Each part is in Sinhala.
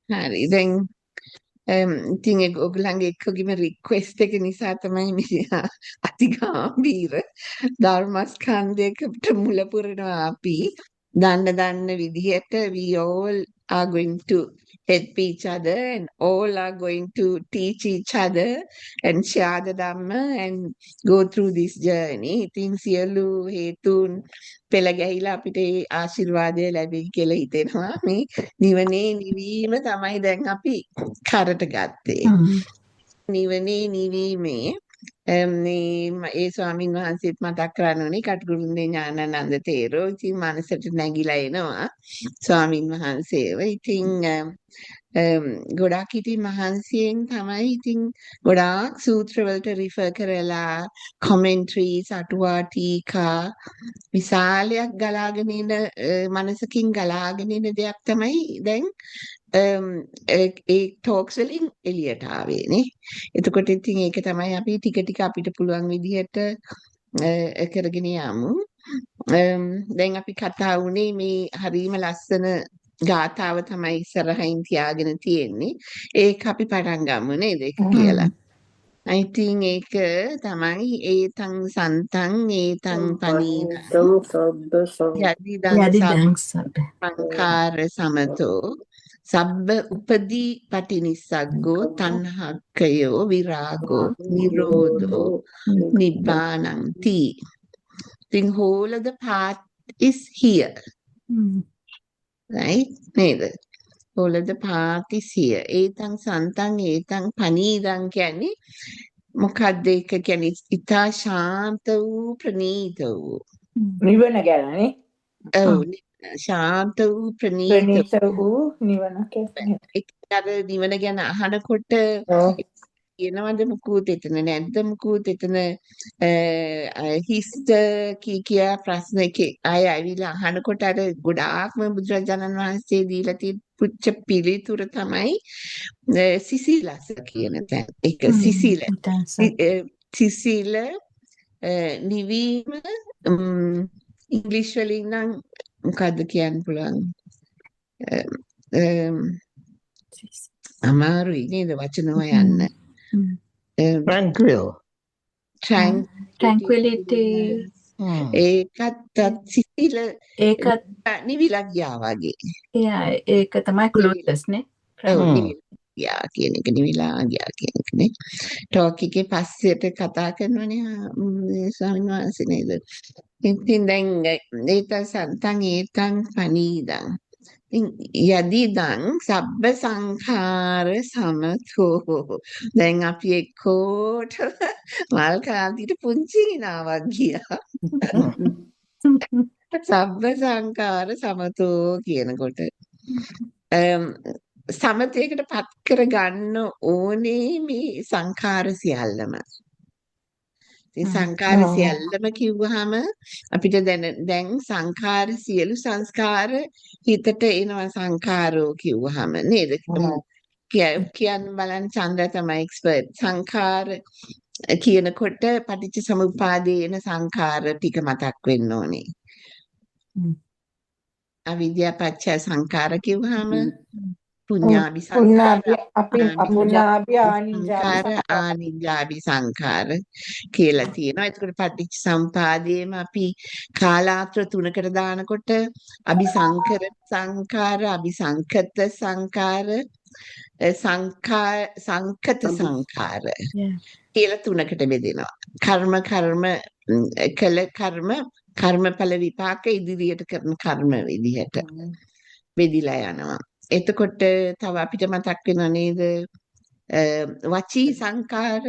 හරි දැන් ඉතින් ඔයගොල්ලන්ගේ එක්කගෙම රික්වෙස්ට් එක නිසා තමයි මේ අතිගාම්භීර ධර්මස්කන්ධයකට මුල පුරනවා අපි දන්න විදිහට we all are going to help each other and all are going to teach each other and share the dhamma and go through this journey. ඉතින් සියලු හේතුන් පෙළ ගැහිලා අපිට ඒ ආශිර්වාදය ලැබෙයි කියලා හිතෙනවා. මේ නිවනේ නිවීම තමයි දැන් අපි කරට ගත්තේ. නිවනේ නිවීමේ ඒ ස්වාමීන් වහන්සේත් මතක් කරන්නේ කටුකුරුන්දේ ඥානানন্দ තේරෝ. ඉතින් මනසට නැగిලා එනවා ස්වාමීන් වහන්සේව. ඉතින් ගොඩාක් ඉතින් මහන්සියෙන් තමයි ඉතින් ගොඩාක් සූත්‍ර වලට රිෆර් කරලා කමෙන්ටරිස් අටුවා ටීකා විශාලයක් ගලාගෙන එන මනසකින් ගලාගෙන එන දෙයක් තමයි දැන් ඒ ටෝක්ස් වලින් එළියට ආවේ නේ. එතකොට ඉතින් ඒක තමයි අපි ටික ටික අපිට පුළුවන් විදිහට කරගෙන යමු. දැන් අපි කතා වුණේ මේ හරීම ලස්සන ගාථාව තමයි ඉස්සරහින් තියාගෙන තියෙන්නේ. ඒක අපි පටන් ගමු නේද ඒක කියලා. I think ඒක තමයි ඒතං සන්තං ඒතං පනීතං යදිදං සංඛාර සමතෝ සබ්බ උපදී පටිනිස්සග්ගෝ තණ්හක්ඛයෝ විරාගෝ නිරෝධෝ නිබ්බානං ති. The whole of the path is here. Right? නේද? whole of the path is here. ඒතං සන්තං ඒතං පනීතං කියන්නේ මොකක්ද ඒක කියන්නේ? ඉතා ශාන්ත වූ ප්‍රණීත වූ නිවන ගැනනේ. ඔව් ශාන්ත වූ ප්‍රණීත වූ නිවන කියන්නේ. ඒක නිවන ගැන අහනකොට කියනවද මුකුත් එතන නැද්ද මුකුත් එතන හිස්ත කියා ප්‍රශ්න එක අය ඇවිල්ලා අහනකොට අර ගොඩාක්ම බුදුරජාණන් වහන්සේ දීලා තියෙන පුච්ච පිළිතුර තමයි සිසිලස කියන තැන. ඒක සිසිල නිවීම ඉංග්‍රීසි වලින් නම් මොකද්ද කියන්න පුළුවන්? අමාරුයි නේද වචන හොයන්න. tranquility ඒකත් සිසිල ඒකත් නිවිලා ගියා වගේ. ඒක තමයි clueless නේ. යා කියන එක නිවිලා ගියා කියන එක නේ. ටෝක් එකේ පස්සෙට කතා කරනවනේ ස්වාමීන් වහන්සේ නේද? ඉතින් දැන් ඒතං සන්තං ඒතං පනීදං යදිදං සබ්බ සංඛාර සමතෝ. දැන් අපි එක්කෝට මල් කාන්තිට පුංචි නාවක් ගියා. සබ්බ සංඛාර සමතෝ කියනකොට සමතේකට පත් කරගන්න ඕනේ මේ සංඛාර සියල්ලම. ඉතින් සංඛාර සියල්ලම කිව්වහම අපිට දැන් සංඛාර සියලු සංස්කාර හිතට එනවා සංඛාරෝ කිව්වහම නේද? කියන්න බලන්න චන්ද්‍ර තමයි එක්ස්පර්ට්. සංඛාර කියනකොට පටිච්ච සමුප්පාදේන සංඛාර ටික මතක් වෙන්න ඕනේ. අවිද්‍යා පත්‍ය සංඛාර කිව්වහම පුඤ්ඤාභි සංඛාර ආනිඤ්ඤාභි සංඛාර කියලා තියෙනවා. එතකොට පටිච්ච සමුපාදයේම අපි කාලාත්‍ර තුනකට දානකොට අபிසංකර සංඛාර, අபிසංකත සංඛාර, සංකත සංඛාර කියලා තුනකට බෙදෙනවා. කර්මඵල විපාක ඉදිරියට කරන කර්ම විදිහට බෙදිලා යනවා. එතකොට තව අපිට මතක් වෙනව නේද වචී සංකාර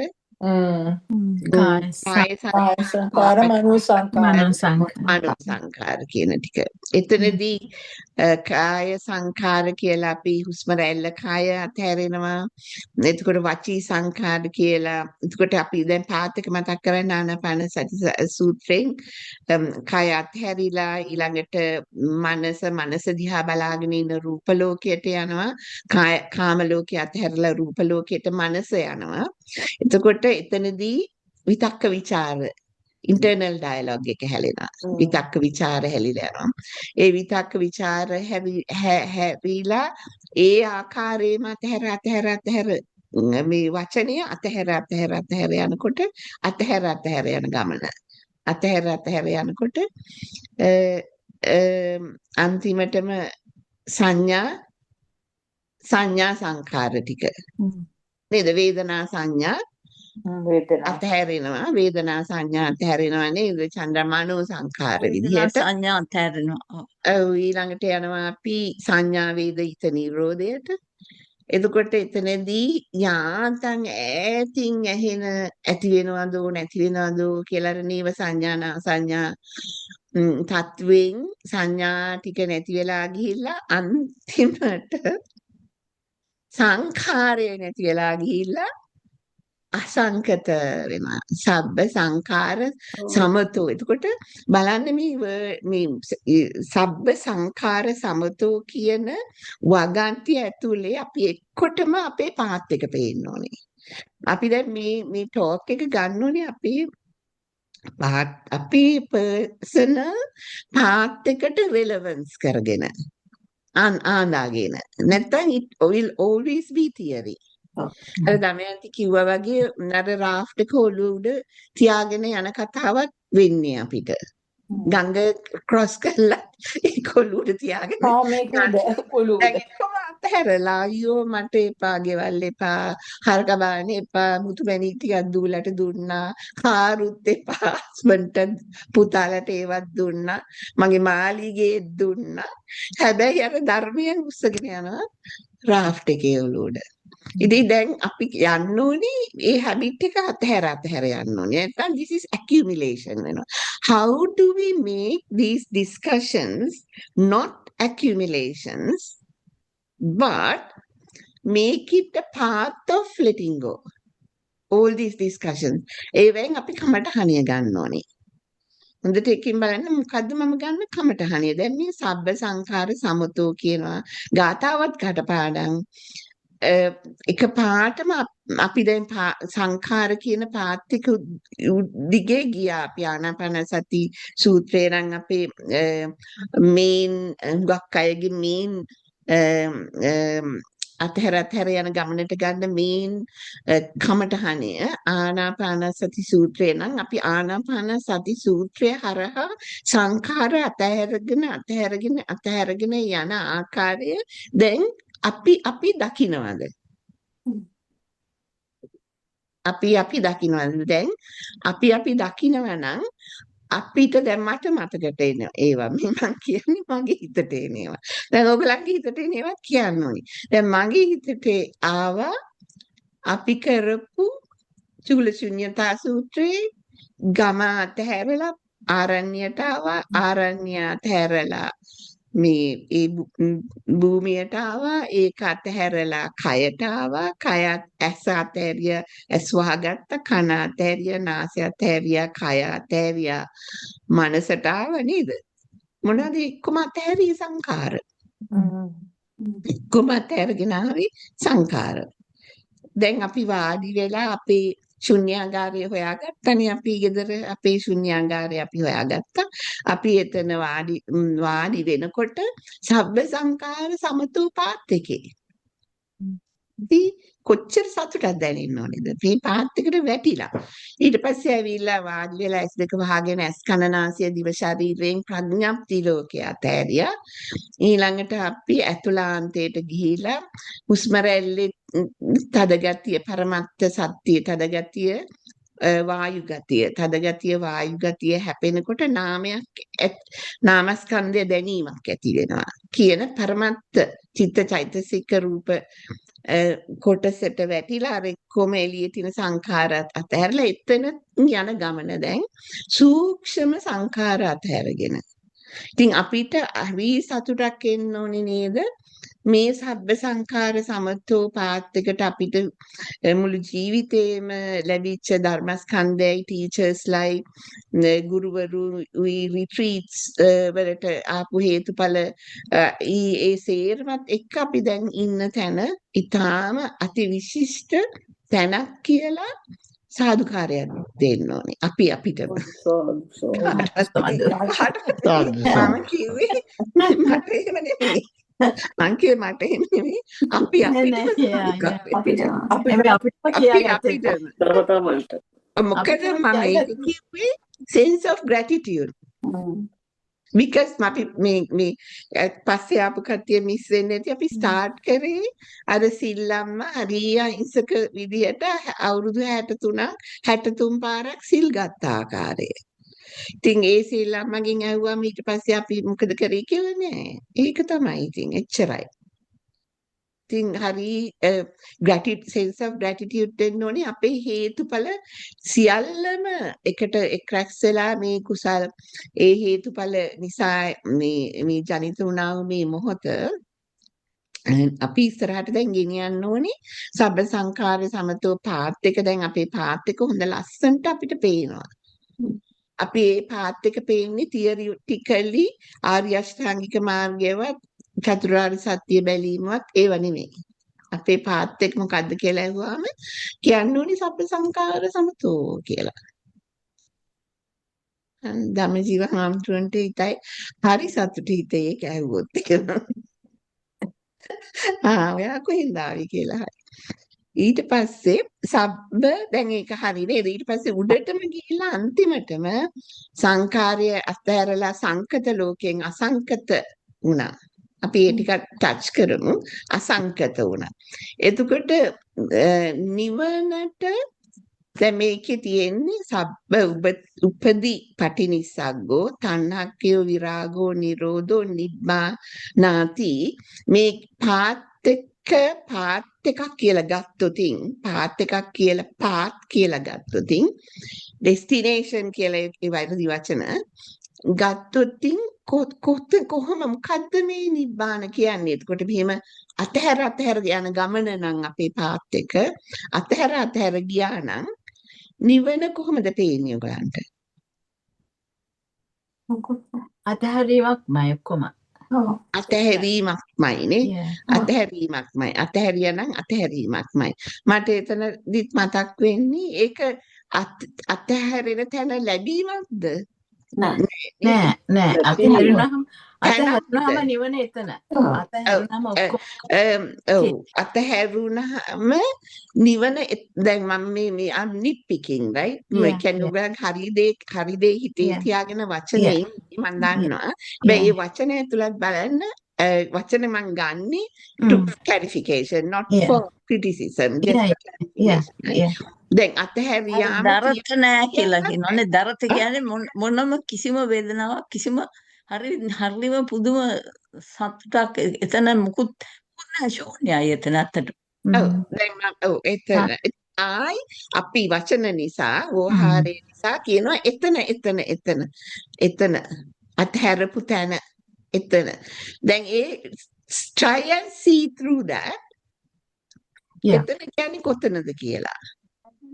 කාය සංකාර මනෝ සංකාර කියන ටික. එතනදී කාය සංකාර කියලා අපි හුස්ම රැල්ල කාය අතහැරෙනවා. එතකොට වචී සංකාර කියලා එතකොට අපි දැන් පාත් එක මතක් කරන්නේ ආනාපාන සති සූත්‍රයෙන් කාය අතහැරිලා ඊළඟට මනස දිහා බලාගෙන ඉන්න රූප ලෝකයට යනවා. කාම ලෝකයට අතහැරලා රූප ලෝකයට මනස යනවා. එතකොට එතනදී විතක්ක ਵਿਚාර ඉන්ටර්නල් ඩයලොග් එක හැලෙනවා. විතක්ක ਵਿਚාර හැලිලා යනවා. ඒ විතක්ක ਵਿਚාර හැවිලා ඒ ආකාරයෙන්ම අතහැර මේ වචනය අතහැර යනකොට අතහැර යන ගමන. අතහැර යනකොට අන්තිමටම සංඥා සංඛාර ටික නේද? වේදනා සංඥා වේදනා අතහැරෙනවා. වේදනා සංඥා අතහැරෙනවා නේද? චන්ද්‍රමනෝ සංඛාර වේදනා විදිහට. සංඥා අත්හැරෙනවා. ඔව් ඊළඟට යනවා අපි සංඥා වේදිත නිරෝධයට. එතකොට එතනදී යාන්තම් ඈතින් ඇහෙන ඇති වෙනවදෝ නැති වෙනවදෝ කියලා අර නීව සංඥා සංඥා තත්වෙන් සංඥා ටික නැති වෙලා ගිහිල්ලා අන්තිමට සංඛාරය නැති වෙලා ගිහිල්ලා අසංකත වෙනවා. සබ්බ සංඛාර සමතෝ. එතකොට බලන්න මේ සබ්බ සංඛාර සමතෝ කියන වගන්තිය ඇතුලේ අපි එක්කොටම අපේ පාත් එක පේන්න ඕනේ. අපි දැන් මේ ටෝක් එක ගන්න ඕනේ අපේ පර්සනල් පාත් එකට රෙලෙවන්ස් කරගෙන ආන්දාගෙන. නැත්නම් it will always be theory. අර දමයන්ති කිව්වා වගේ අර රාෆ්ට් එක ඔළුව උඩ තියාගෙන යන කතාවක් වෙන්නේ අපිට. ගඟ ක්‍රොස් කරලා ඒක ඔළුව උඩ තියාගෙන මේක ඔළුව දැන් කොහොම අතහැරලා අයියෝ මට එපා ගෙවල් එපා හරක බලන්න එපා මුතු මැණික් ටිකක් දූලට දුන්නා කාරුත් එපා හස්බන්ඩ්ට පුතාලට ඒවත් දුන්නා මගේ මාළිගේ දුන්නා හැබැයි අර ධර්මයෙන් උස්සගෙන යනවා රාෆ්ට් එකේ ඔළුව උඩ. ඉතින් දැන් අපි යන්න ඕනේ ඒ හැබිට් එක අතහැර යන්න ඕනේ. නැත්නම් this is accumulation වෙනවා. How do we make these discussions not accumulations but make it a part of letting go? All these discussions. ඒවෙන් අපි කමටහනිය ගන්න ඕනේ. හොඳට එකින් බලන්න මොකද්ද මම ගන්න කමටහනිය. දැන් මේ සබ්බ සංඛාර සමතෝ කියනවා. ගාතාවත් කටපාඩම් එක පාටම අපි දැන් සංඛාර කියන පාත් එක දිගේ ගියා අපි ආනාපාන සති සූත්‍රේ නම් අපේ මේන් හුඟක් අයගේ මේන් අතහැර යන ගමනට ගන්න මේන් කමටහනය ආනාපාන සති සූත්‍රය නම් අපි ආනාපාන සති සූත්‍රය හරහා සංඛාර අතහැරගෙන යන ආකාරය දැන් අපි දකින්නවද? අපි දකින්නවද? දැන් අපි දකින්නවා නම් අපිට දැන් මට මතකට එන ඒවා මම කියන්නේ මගේ හිතට එන ඒවා. දැන් ඔයගලන්ගේ හිතට එන ඒවා කියන්න ඕනේ. දැන් මගේ හිතට ආවා අපි කරපු චූලශුන්‍යතා සූත්‍රයේ ගම අතහැරලා ආරණ්‍යයට ආවා. ආරණ්‍ය අතහැරලා මේ ඒ භූමියට ආවා. ඒක අතහැරලා කයට ආවා. කයත් ඇස අතහැරිය ඇස් වහගත්ත. කන අතහැරිය නාසය අතහැරිය කය අතහැරිය මනසට ආව නේද? මොනවාද එක්කම අතහැරිය සංඛාර. එක්කම අතහැරගෙන ආවේ සංඛාර. දැන් අපි වාඩි වෙලා අපේ ශුන්‍යාගාරය හොයාගත්තනේ අපි ගෙදර අපේ ශුන්‍යාගාරය අපි හොයාගත්තා. අපි එතන වාඩි වෙනකොට සබ්බ සංඛාර සමතෝ පාත් එකේ. ඉතින් කොච්චර සතුටක් දැනෙන්න ඕනේද? මේ පාත් එකට වැටිලා. ඊට පස්සේ ඇවිල්ලා වාඩි වෙලා ඇස් දෙක වහගෙන ඇස් කන නාසය දිව ශරීරයෙන් ප්‍රඥප්ති ලෝකයේ අතෑරියා. ඊළඟට අපි ඇතුළාන්තයට ගිහිලා හුස්ම රැල්ලේ තද ගතිය පරමත්ත සත්‍ය තද ගතිය වායු ගතිය හැපෙනකොට නාමස්කන්ධය දැනීමක් ඇති වෙනවා කියන පරමත්ත චිත්ත චෛතසික රූප කොටසට වැටිලා අර කොම එළියේ තියෙන සංඛාරات අතහැරලා එතන යන ගමන දැන් සූක්ෂම සංඛාර අතහැරගෙන. ඉතින් අපිට හරි සතුටක් එන්න ඕනේ නේද? මේ සබ්බ සංඛාර සමතෝ පාත් එකට අපිට මුළු ජීවිතේම ලැබිච්ච ධර්මස්කන්ධයයි ටීචර්ස්ලයි ගුරුවරු රිට්‍රීට්ස් වලට ආපු හේතුඵල ඒ සේරමත් එක්ක අපි දැන් ඉන්න තැන ඊටාම අතිවිශිෂ්ට තැනක් කියලා සාදුකාරයක් දෙන්න ඕනේ. අපි අපිටම. කාටවත් මම කිව්වේ මට එහෙම නෙමෙයි. මං කිව්වේ මට එහෙම නෙමෙයි. අපි අපිටම අපිටම. මොකද මම ඒක කිව්වේ sense of gratitude. because අපි මේ පස්සේ ආපු කට්ටිය මිස් වෙන්නේ නැති අපි ස්ටාර්ට් කරේ අර සිල්ලම්ම හරිය අහිංසක විදියට අවුරුදු 63ක් 63 පාරක් සිල් ගත්ත ආකාරය. ඉතින් ඒ සිල්ලම්මගෙන් ඇහුවාම ඊට පස්සේ අපි මොකද කරේ කියලා නෑ. ඒක තමයි ඉතින් එච්චරයි. ඉතින් හරි sense of gratitude දෙන්න ඕනේ අපේ හේතුඵල සියල්ලම එකට එක්රැස් වෙලා මේ කුසල් ඒ හේතුඵල නිසා මේ ජනිත වුණා මේ මොහොත අපි ඉස්සරහට දැන් ගෙනියන්න ඕනේ සබ්බ සංඛාර සමතෝ පාත් එක දැන් අපේ පාත් එක හොඳ ලස්සනට අපිට පේනවා. අපි මේ පාත් එක පේන්නේ තියරිටිකලි ආර්ය අෂ්ටාංගික මාර්ගයවත් චතුරාර්ය සත්‍ය බැලීමවත් ඒව නෙමෙයි. අපේ පාත් එක මොකද්ද කියලා අහුවාම කියන්න ඕනේ සබ්බ සංඛාර සමතෝ කියලා. ධම්මජීව හාමුදුරන්ට හිතයි හරි සතුටු හිතේ ඒක ඇහුවොත් කියලා. ඔයා කොහෙන්ද ආවේ කියලා හරි. ඊට පස්සේ සබ්බ දැන් ඒක හරි නේද? ඊට පස්සේ උඩටම ගිහිල්ලා අන්තිමටම සංඛාරය අත්හැරලා සංකත ලෝකයෙන් අසංකත වුණා. අපි ඒ ටික ටච් කරමු අසංකත වුණා. එතකොට නිවනට දැන් මේකේ තියෙන්නේ සබ්බ උපදී පටිනිස්සග්ගෝ තණ්හක්ඛයෝ විරාගෝ නිරෝධෝ නිබ්බානාති මේ පාත් එකක් කියලා ගත්තොතින් පාත් කියලා ගත්තොතින් ඩෙස්ටිනේෂන් කියලා ඒ වෛරදි වචන ගත්තොතින් කොහොම මොකද්ද මේ නිබ්බාන කියන්නේ? එතකොට මෙහෙම අතහැර යන ගමන නම් අපේ පාත් එක අතහැර ගියා නම් නිවන කොහොමද පේන්නේ ඔයගලන්ට? අතහැරීමක්මයි ඔක්කොම. අතහැරීමක්මයි නේ. අතහැරීමක්මයි. අතහැරියා නම් අතහැරීමක්මයි. මට එතනදිත් මතක් වෙන්නේ ඒක අතහැරෙන තැන ලැබීමක්ද? නෑ. අතහැරුණාම නිවන එතන. අතහැරුණාම ඔක්කොම අතහැරුණාම නිවන දැන් මම මේ I'm nitpicking right මේ කියන්නේ ඔයගොල්ලන් හරි දේ හිතේ තියාගෙන වචනේ මම දන්නවා හැබැයි මේ වචනේ ඇතුළත් බලන්න වචන මම ගන්නෙ to clarification not for criticism දැන් අතහැරියාම දරත නෑ කියලා කියනවානේ. දරත කියන්නේ මොනම කිසිම වේදනාවක් කිසිම හරිම පුදුම සතුටක් එතන මුකුත් නැහැ ශූන්‍යයි එතන අතට. ඔව් එතන අපි වචන නිසා වෝහාරය නිසා කියනවා එතන අතහැරපු තැන එතන. දැන් ඒ try and see through that එතන කියන්නේ කොතනද කියලා.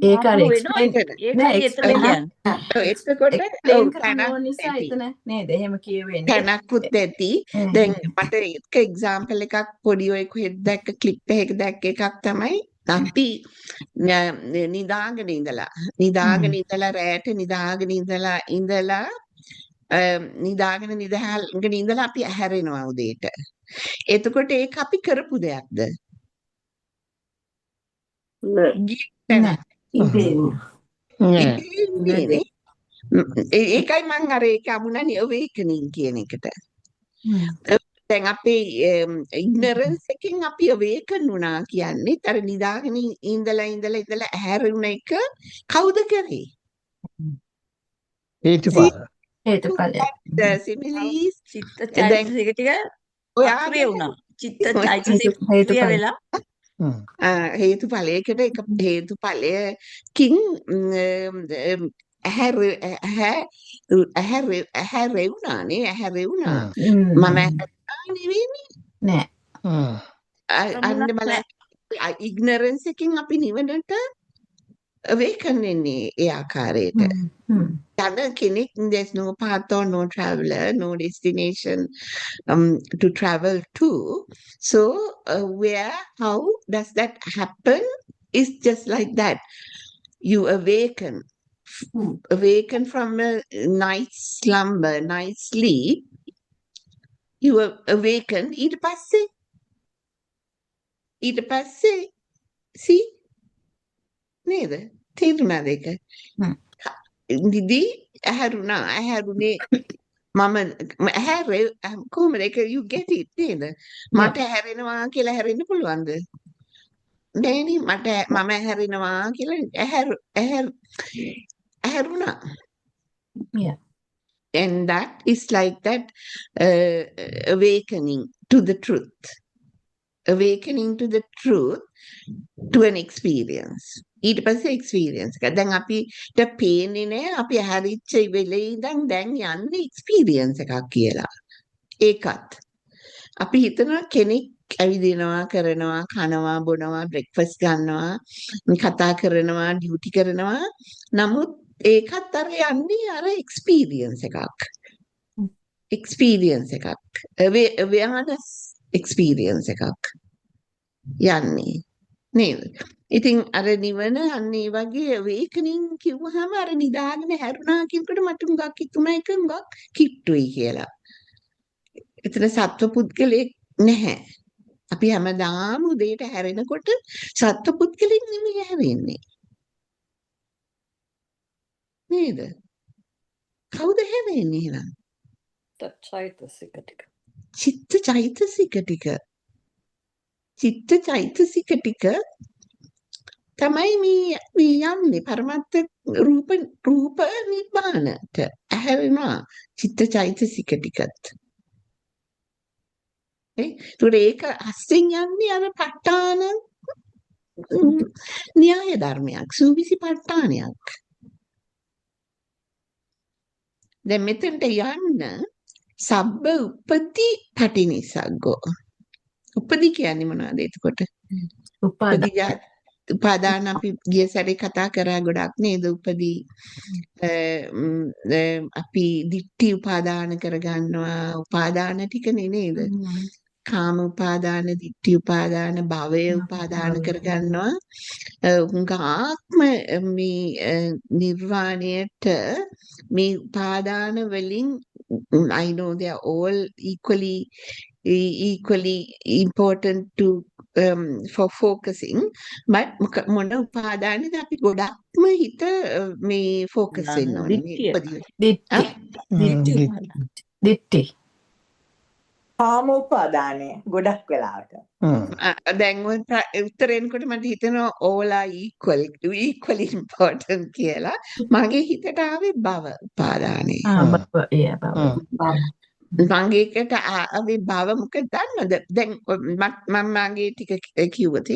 ඒක අර එක්ස්ප්ලේන් නේද? එහෙම කියවෙන්නේ. තැනකුත් ඇති. දැන් මට එක එක්සැම්පල් එකක් පොඩි ඔය කොහෙද දැක්ක ක්ලිප් එකක දැක්ක එකක් තමයි අපි නිදාගෙන ඉඳලා රැට නිදාගෙන ඉඳලා අපි ඇහැරෙනවා උදේට. එතකොට ඒක අපි කරපු දෙයක්ද? ඒකයි මං අර ඒක අමුණන්නේ awakening කියන එකට. දැන් අපේ ignorance එකෙන් අපි awaken වුණා කියන්නේ අර නිදාගෙන ඉඳලා ඇහැරුණ එක කවුද කරේ? හේතුඵල. සිමිලීස් චිත්තචෛතසික ටික ඔයාගේ වුණා. චිත්තචෛතසික වෙලා හේතුඵලයකට එක හේතුඵලයකින් ඇහැරෙවුණා මම නෙවෙයි නෑ අන්න මල ඉග්නරන්ස් එකෙන් අපි නිවනට awaken වෙන්නේ ඒ ආකාරයට. යන කෙනෙක් there's no path or no traveler, no destination to travel to. So how does that happen? It's just like that. you awaken from a night slumber, night sleep. You awaken ඊට පස්සේ see නේද තේරුණාද ඒක දිදී ඇහැරුනේ මම ඇහැරේ කොහොමද ඒක you get it නේද මට ඇහැරෙනවා කියලා ඇහැරෙන්න පුළුවන්ද නෑනේ මම ඇහැරෙනවා කියලා ඇහැරුණා Yeah. and that is like that awakening to the truth to an experience ඊට පස්සේ experience එක දැන් අපිට පේන්නේ නෑ අපි හැරිච්ච වෙලේ ඉඳන් දැන් යන්නේ experience එකක් කියලා ඒකත් අපි හිතනවා කෙනෙක් ඇවිදිනවා කරනවා කනවා බොනවා බ්‍රෙක්ෆාස්ට් ගන්නවා කතා කරනවා ඩියුටි කරනවා නමුත් ඒකත් අර යන්නේ අර experience එකක් awareness experience එකක් යන්නේ නේද ඉතින් අර නිවන අන්න ඒ වගේ awakening කිව්වහම අර නිදාගෙන හැරුණා කියනකොට මට හුඟක් හිතුණා ඒක හුඟක් කිට්ටුයි කියලා. එතන සත්ව පුද්ගලෙක් නැහැ. අපි හැමදාම උදේට හැරෙනකොට සත්ව පුද්ගලෙක් නෙමෙයි හැරෙන්නේ. නේද? කවුද හැරෙන්නේ එහෙනම්? චෛතසික ටික. චිත්ත චෛතසික ටික තමයි මේ යන්නේ පරමත්ත රූප නිබ්බානට ඇහැරෙනවා චිත්ත චෛතසික ටිකත් ඒක අස්සෙන් යන්නේ අර ප ဋ ාණ න්‍යාය ධර්මයක් සූවිසි ප ဋ ාණයක් දැන් මෙතනට යන්න සබ්බ උපති පටිනිසග්ගෝ උපදී කියන්නේ මොනවද එතකොට උපාදාන අපි ගිය සැරේ කතා කරා ගොඩක් නේද උපදී අපි දිට්ඨි උපාදාන කරගන්නවා උපාදාන ටිකනේ නේද කාම උපාදාන දිට්ඨි උපාදාන භවය උපාදාන කරගන්නවා ආත්ම මේ නිර්වාණයට මේ උපාදාන වලින් I know they are all equally important to for focusing but මොන උපාදානෙද අපි ගොඩක්ම හිත මේ ફોකස් වෙන්න ඕනේ දිට්ඨි කාම උපාදානය ගොඩක් වෙලාවට දැන් ඔය උත්තරෙන්කොට මට හිතෙනවා all are equally important කියලා මගේ හිතට ආවේ භව උපාදානය මගේකට ආවේ භව මොකද දන්නවද දැන් මම මගේ ටික කිව්වොත්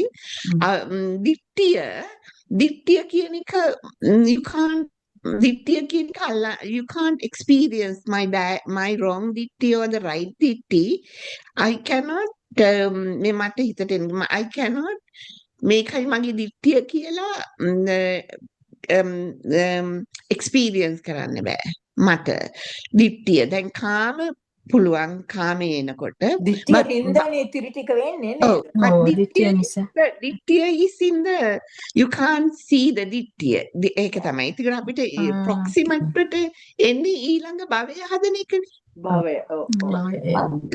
දිට්ඨිය කියන එක you can't experience my wrong ditti or the right ditti I cannot මේ මට හිතට එන්නේ I cannot මේකයි මගේ දිට්ඨිය කියලා experience කරන්න බෑ මට දිට්ඨිය දැන් කාම පුළුවන් කාමේ එනකොට දිට්ඨිය හින්දානේ ඉතිරි ටික වෙන්නේ නේද දිට්ඨිය is in the you can't see the දිට්ඨිය ඒක තමයි ඉතින් අපිට proximate එන්නේ ඊළඟ භවය හදන එකනේ භවය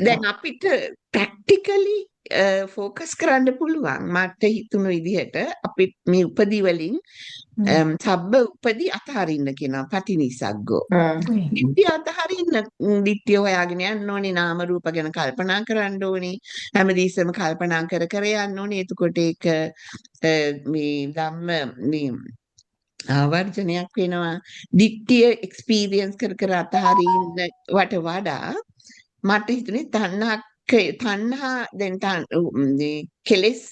දැන් අපිට practically focus කරන්න පුළුවන් මට හිතුණු විදිහට අපි මේ උපදී වලින් සබ්බ උපදී අතහරින්න කියනවා පටිනිසග්ගෝ දිට්ඨිය අතහරින්න දිට්ඨිය හොයාගෙන යන්න ඕනේ නාම රූප ගැන කල්පනා කරන්න ඕනේ හැමදෙස්සම කල්පනා කර යන්න ඕනේ එතකොට ඒක මේ ධම්ම මේ ආවර්ජනයක් වෙනවා දිට්ඨිය එක්ස්පීරියන්ස් කර අතහරින්න වඩා මට හිතුනේ තණ්හා දැන් කෙලෙස්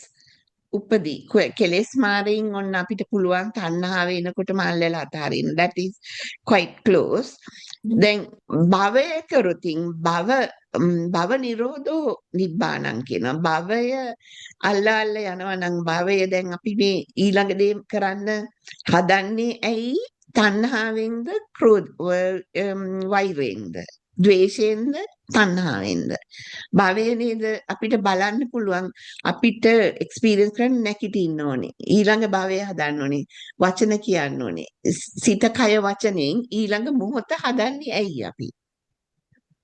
උපදී කෙලෙස් මාරින් ඔන්න අපිට පුළුවන් තණ්හාව එනකොට මල්ලලා අතහරින්න that is quite close දැන් භවය කරොතින් භව නිරෝධෝ නිබ්බාණං කියනවා භවය අල්ල යනවා නම් භවය දැන් අපි මේ ඊළඟ දේ කරන්න හදන්නේ ඇයි තණ්හාවෙන්ද වෛරයෙන්ද ද්වේෂයෙන්ද තණ්හාවෙන්ද? භවය නේද අපිට බලන්න පුළුවන් අපිට එක්ස්පීරියන්ස් කරන්න නැගිටින්න ඕනේ. ඊළඟ භවය හදන්න ඕනේ. වචන කියන්න ඕනේ. සිත කය වචනෙන් ඊළඟ මොහොත හදන්නේ ඇයි අපි?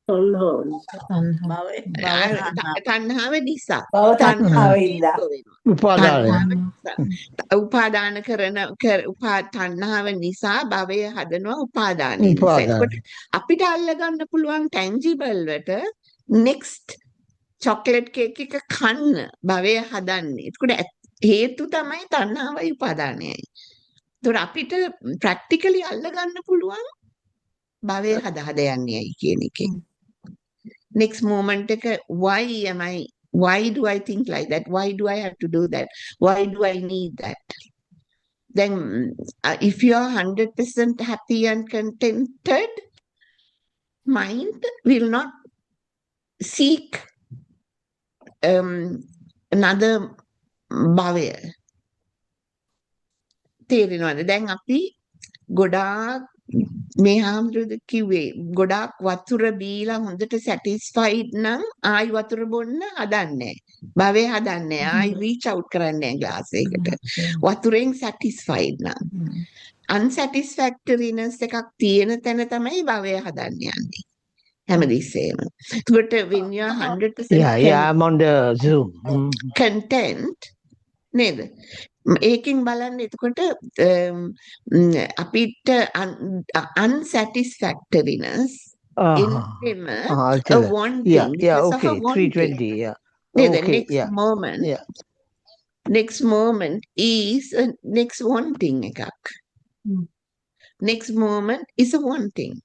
තණ්හාව. තණ්හා. තණ්හාව නිසා. භව තණ්හාව තණ්හාව හින්දා. හේතුව වෙනවා. උපාදානය. උපාදාන කරන තණ්හාව නිසා භවය හදනවා උපාදානය නිසා. උපාදානය. එතකොට අපිට අල්ලගන්න පුළුවන් ටැන්ජිබල් වලට නෙක්ස්ට් චොක්ලට් කේක් එක කන්න භවය හදන්නේ. එතකොට හේතු තමයි තණ්හාවයි උපාදානයයි. එතකොට අපිට ප්‍රැක්ටිකලි අල්ලගන්න පුළුවන් භවය හද යන්නේයි කියන එකෙන්. next moment එක why do I think like that? Why do I have to do that? Why do I need that? Then if you are 100% happy and contented, mind will not seek another භවය. තේරෙනවද? දැන් අපි ගොඩාක් මේ හාමුදුරුවෝ කිව්වේ ගොඩාක් වතුර බීලා හොඳට සැටිස්ෆයිඩ් නම් ආයි වතුර බොන්න හදන්නේ භවය හදන්නේ ආයි රීච් අවුට් කරන්නේ ග්ලාස් එකකට වතුරෙන් සැටිස්ෆයිඩ් නම් අන්සැටිස්ෆැක්ටරිනස් එකක් තියෙන තැන තමයි භවය හදන්න යන්නේ හැමදෙස්සෙම. ඒකට when you are 100% Yeah, I'm on the Zoom. content නේද? ඒකෙන් බලන්න එතකොට අපිට unsatisfactoriness එන්නෙම I'll a tell her. wanting Yeah, because of okay. a wanting. 320, yeah. The Okay, next yeah. moment Yeah. next moment is a next wanting එකක්. next moment is a wanting.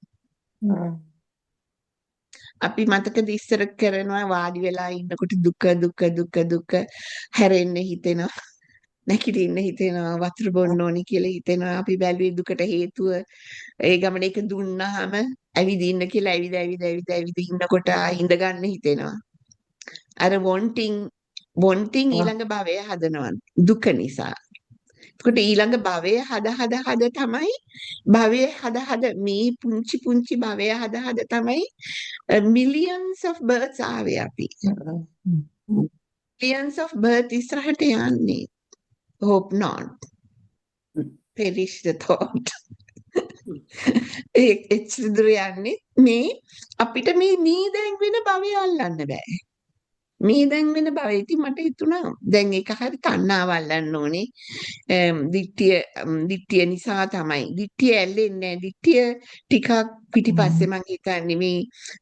අපි මතකද ඉස්සර කරනවා වාඩි වෙලා ඉන්නකොට දුක හැරෙන්න හිතෙනවා නැගිටින්න හිතෙනවා වතුර බොන්න ඕනි කියලා හිතෙනවා අපි බැලුවේ දුකට හේතුව ඒ ගමන එක දුන්නාම ඇවිදින්න කියලා ඇවිද ඉන්නකොට ඉඳ ගන්න හිතෙනවා අර wanting ඊළඟ භවය හදනවා දුක නිසා. එතකොට ඊළඟ භවය හද තමයි භවය හද මේ පුංචි භවය හද තමයි millions of births ආවේ අපි. millions of births ඉස්සරහට යන්නේ. Hope not. Perish the thought. එච්චර යන්නේ මේ අපිට මේ දැන් වෙන භවය අල්ලන්න බෑ. මේ දැන් වෙන භවය ඉතින් මට හිතුණා දැන් ඒක හරි තණ්හාව අල්ලන්න ඕනේ. දිට්ඨිය නිසා තමයි. දිට්ඨිය ඇල්ලෙන්නේ නැහැ. දිට්ඨිය ටිකක් පිටිපස්සේ මං හිතන්නේ මේ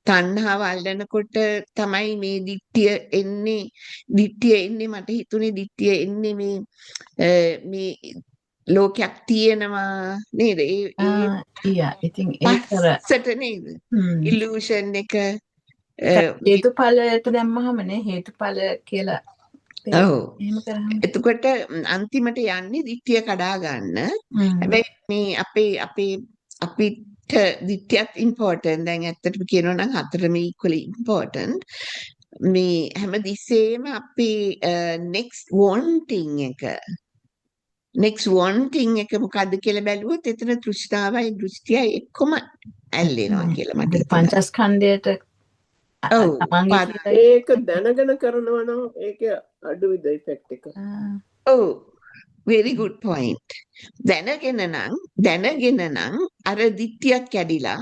තණ්හාව අල්ලනකොට තමයි මේ දිට්ඨිය එන්නේ. මට හිතුනේ දිට්ඨිය එන්නේ මේ ලෝකයක් තියෙනවා නේද? yeah, ඉතින් ඒතර නේද? illusion එක හේතුඵලයට දැම්මහමනේ හේතුඵල කියලා එහෙම කරාම එතකොට අන්තිමට යන්නේ දිට්ඨිය කඩා ගන්න. හැබැයි මේ අපිට දිට්ඨියත් ඉම්පෝටන්ට්. දැන් ඇත්තටම කියනවා නම් හතරම equally important. මේ හැම දිස්සෙම අපේ next wanting එක මොකද්ද කියලා බැලුවොත් එතන තෘෂ්ණාවයි දෘෂ්ටියයි එක්කම ඇල්ලෙනවා කියලා මට පංචස්කන්ධයට ඒක දැනගෙන කරනවා නම් ඒක අඩුයිද ඉෆෙක්ට් එක. very good point. දැනගෙන නම් අර දිට්ඨියක් කැඩිලා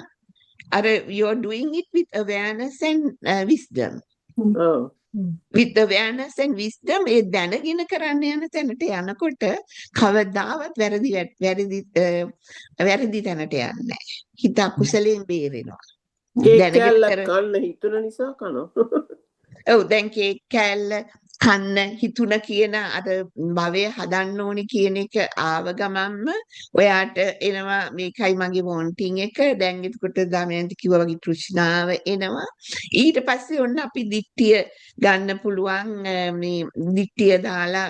අර you are doing it with awareness and wisdom. with awareness and wisdom ඒ දැනගෙන කරන්න යන තැනට යනකොට කවදාවත් වැරදි තැනට යන්නේ නැහැ. හිත අකුසලයෙන් බේරෙනවා. කේක් කෑල්ල කන්න හිතුන නිසා කනවා. දැන් කේක් කෑල්ල කන්න හිතුන කියන අර භවය හදන්න ඕනි කියන එක ආව ගමන්ම ඔයාට එනවා මේකයි මගේ wanting එක. දැන් එතකොට දමයන්ති කිව්වා වගේ තෘෂ්ණාව එනවා. ඊට පස්සේ ඔන්න අපි දිට්ඨිය ගන්න පුළුවන්. මේ දිට්ඨිය දාලා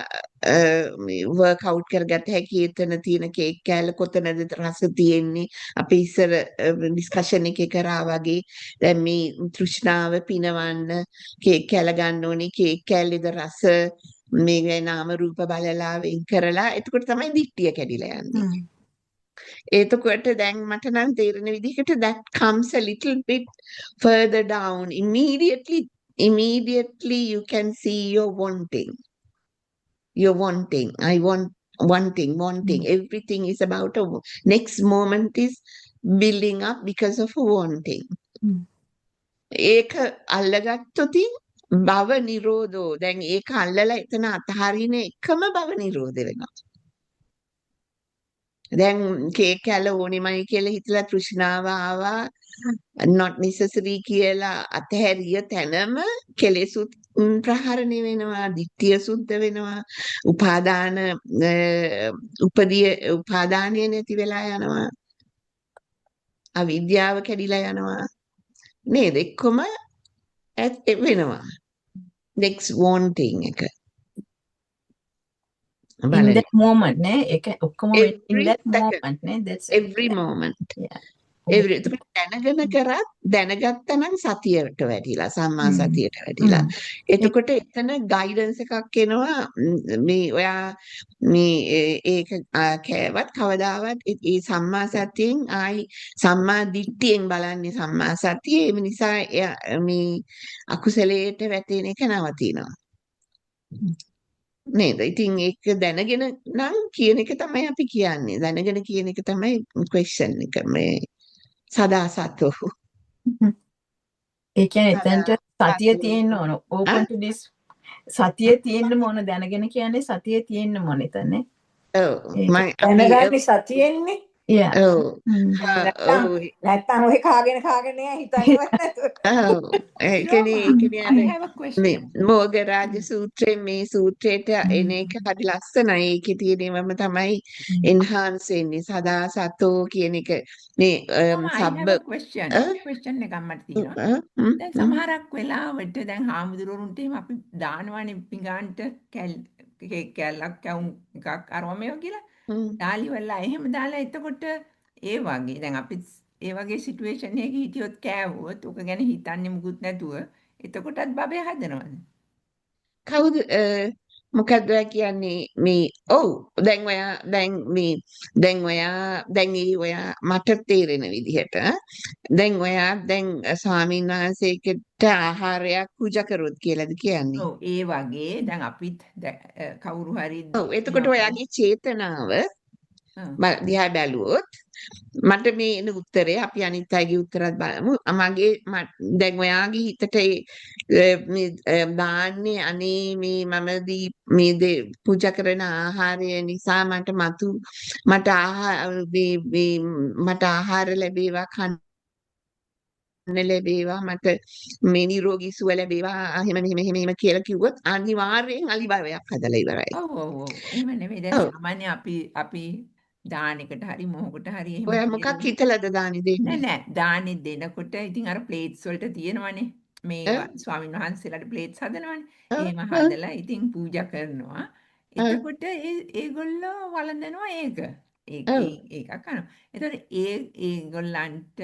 work out කරගත්ත හැකි එතන තියෙන කේක් කෑල්ල කොතනද රස තියෙන්නේ. අපි ඉස්සර discussion එකේ කරා වගේ දැන් මේ තෘෂ්ණාව පිනවන්න කේක් කෑල්ල ගන්න ඕනි. කේක් කෑල්ලේද රස මේ නාම රූප බලලා වෙන් කරලා එතකොට තමයි දිට්ඨිය කැඩිලා යන්නේ. එතකොට දැන් මට නම් තේරෙන විදිහකට that comes a little bit further down. Immediately you can see you're wanting. You're wanting. I want wanting. Everything is about next moment is building up because of wanting. ඒක අල්ලගත්තොතින් භව නිරෝධෝ. දැන් ඒක අල්ලලා එතන අතහරින එකම භව නිරෝධ වෙනවා. දැන් කේක් කැල ඕනෙමයි කියලා හිතලා තෘෂ්ණාව ආවා not necessary කියලා අතහැරිය තැනම කෙලෙසුත් ප්‍රහරණය වෙනවා, ditthිය සුද්ධ වෙනවා, උපාදානය නැති වෙලා යනවා, අවිද්‍යාව කැඩිලා යනවා නේද? එක්කම වෙනවා. next wanting එක In බලන්න. that moment, ne? ඔක්කොම in Every that second. moment, ne? That's every moment. Yeah. එතකොට දැනගෙන කරත් දැනගත්තා නම් සතියට වැටිලා සම්මා සතියට වැටිලා. එතකොට එතන ගයිඩන්ස් එකක් එනවා මේ ඔයා මේ ඒක කෑවත් කවදාවත් ඒ සම්මා සතියෙන් ආයි සම්මා දිට්ඨියෙන් බලන්නේ සම්මා සතිය. ඒ නිසා මේ අකුසලයට වැටෙන එක නවතිනවා. නේද? ඉතින් ඒක දැනගෙන නම් කියන එක තමයි අපි කියන්නේ. දැනගෙන කියන එක තමයි ක්වෙස්චන් එක මේ සදා සතු. ඒ කියන්නේ එතනට සතිය තියෙන්න ඕන. open to this සතිය තියෙන්න ඕන දැනගෙන කියන්නේ සතිය තියෙන්න ඕන එතන. ඔව් දැනගන්නේ සතියෙන්නේ. Yeah. නැත්තම් ඔය කාගෙන හිතන්නවත් නැතුව. ඒ කියන්නේ I have a question. Mogharaja සූත්‍රයේ මේ සූත්‍රයට එන එක හරි ලස්සනයි. ඒකේ තියෙනවම තමයි enhance වෙන්නේ සදා සතෝ කියන එක. මේ I have a question. question එකක් මට තියෙනවා. දැන් සමහරක් වෙලාවට දැන් හාමුදුරුවරුන්ට එහෙම අපි දානවනේ පිඟාන්ට කේක් කැල්ලක් කවුම් එකක් අරම මේවා කියලා. දාලි වල්ලා එහෙම දාලා එතකොට ඒ වගේ දැන් අපි ඒ වගේ සිටුේෂන් එකක හිටියොත් කෑවොත් ඔක ගැන හිතන්නේ මුකුත් නැතුව එතකොටත් බබේ හදනවද? කවුද මොකද්ද කියන්නේ මේ ඔව් දැන් ඔයා මට තේරෙන විදිහට දැන් ඔයා දැන් ස්වාමීන් වහන්සේකට ආහාරයක් පූජා කරොත් කියලාද කියන්නේ? ඔව් ඒ වගේ දැන් අපිත් කවුරු හරි ඔව් එතකොට ඔයාගේ චේතනාව දිහා බැලුවොත් මට මේ එන උත්තරේ අපි අනිත් අයගේ උත්තරත් බලමු. දැන් ඔයාගේ හිතට දාන්නේ අනේ මේ මම පූජා කරන ආහාරය නිසා මට ආහාර ලැබේවා කන්න ලැබේවා මට මේ නිරෝගී සුව ලැබේවා එහෙම කියලා කිව්වොත් අනිවාර්යෙන් අලිභවයක් හදලා ඉවරයි. ඔව් එහෙම නෙමෙයි දැන් සාමාන්‍ය අපි දානෙකට හරි මොහොකට හරි එහෙම ඔයා මොකක් හිතලාද දානි දෙන්නේ? නෑ දානෙ දෙනකොට ඉතින් අර ප්ලේට්ස් වලට තියෙනවනේ මේ ස්වාමීන් වහන්සේලාට ප්ලේට්ස් හදනවනේ. එහෙම හදලා ඉතින් පූජා කරනවා. එතකොට ඒගොල්ලෝ වළඳනවා ඒක. ඒකක් කරනවා. එතකොට ඒගොල්ලන්ට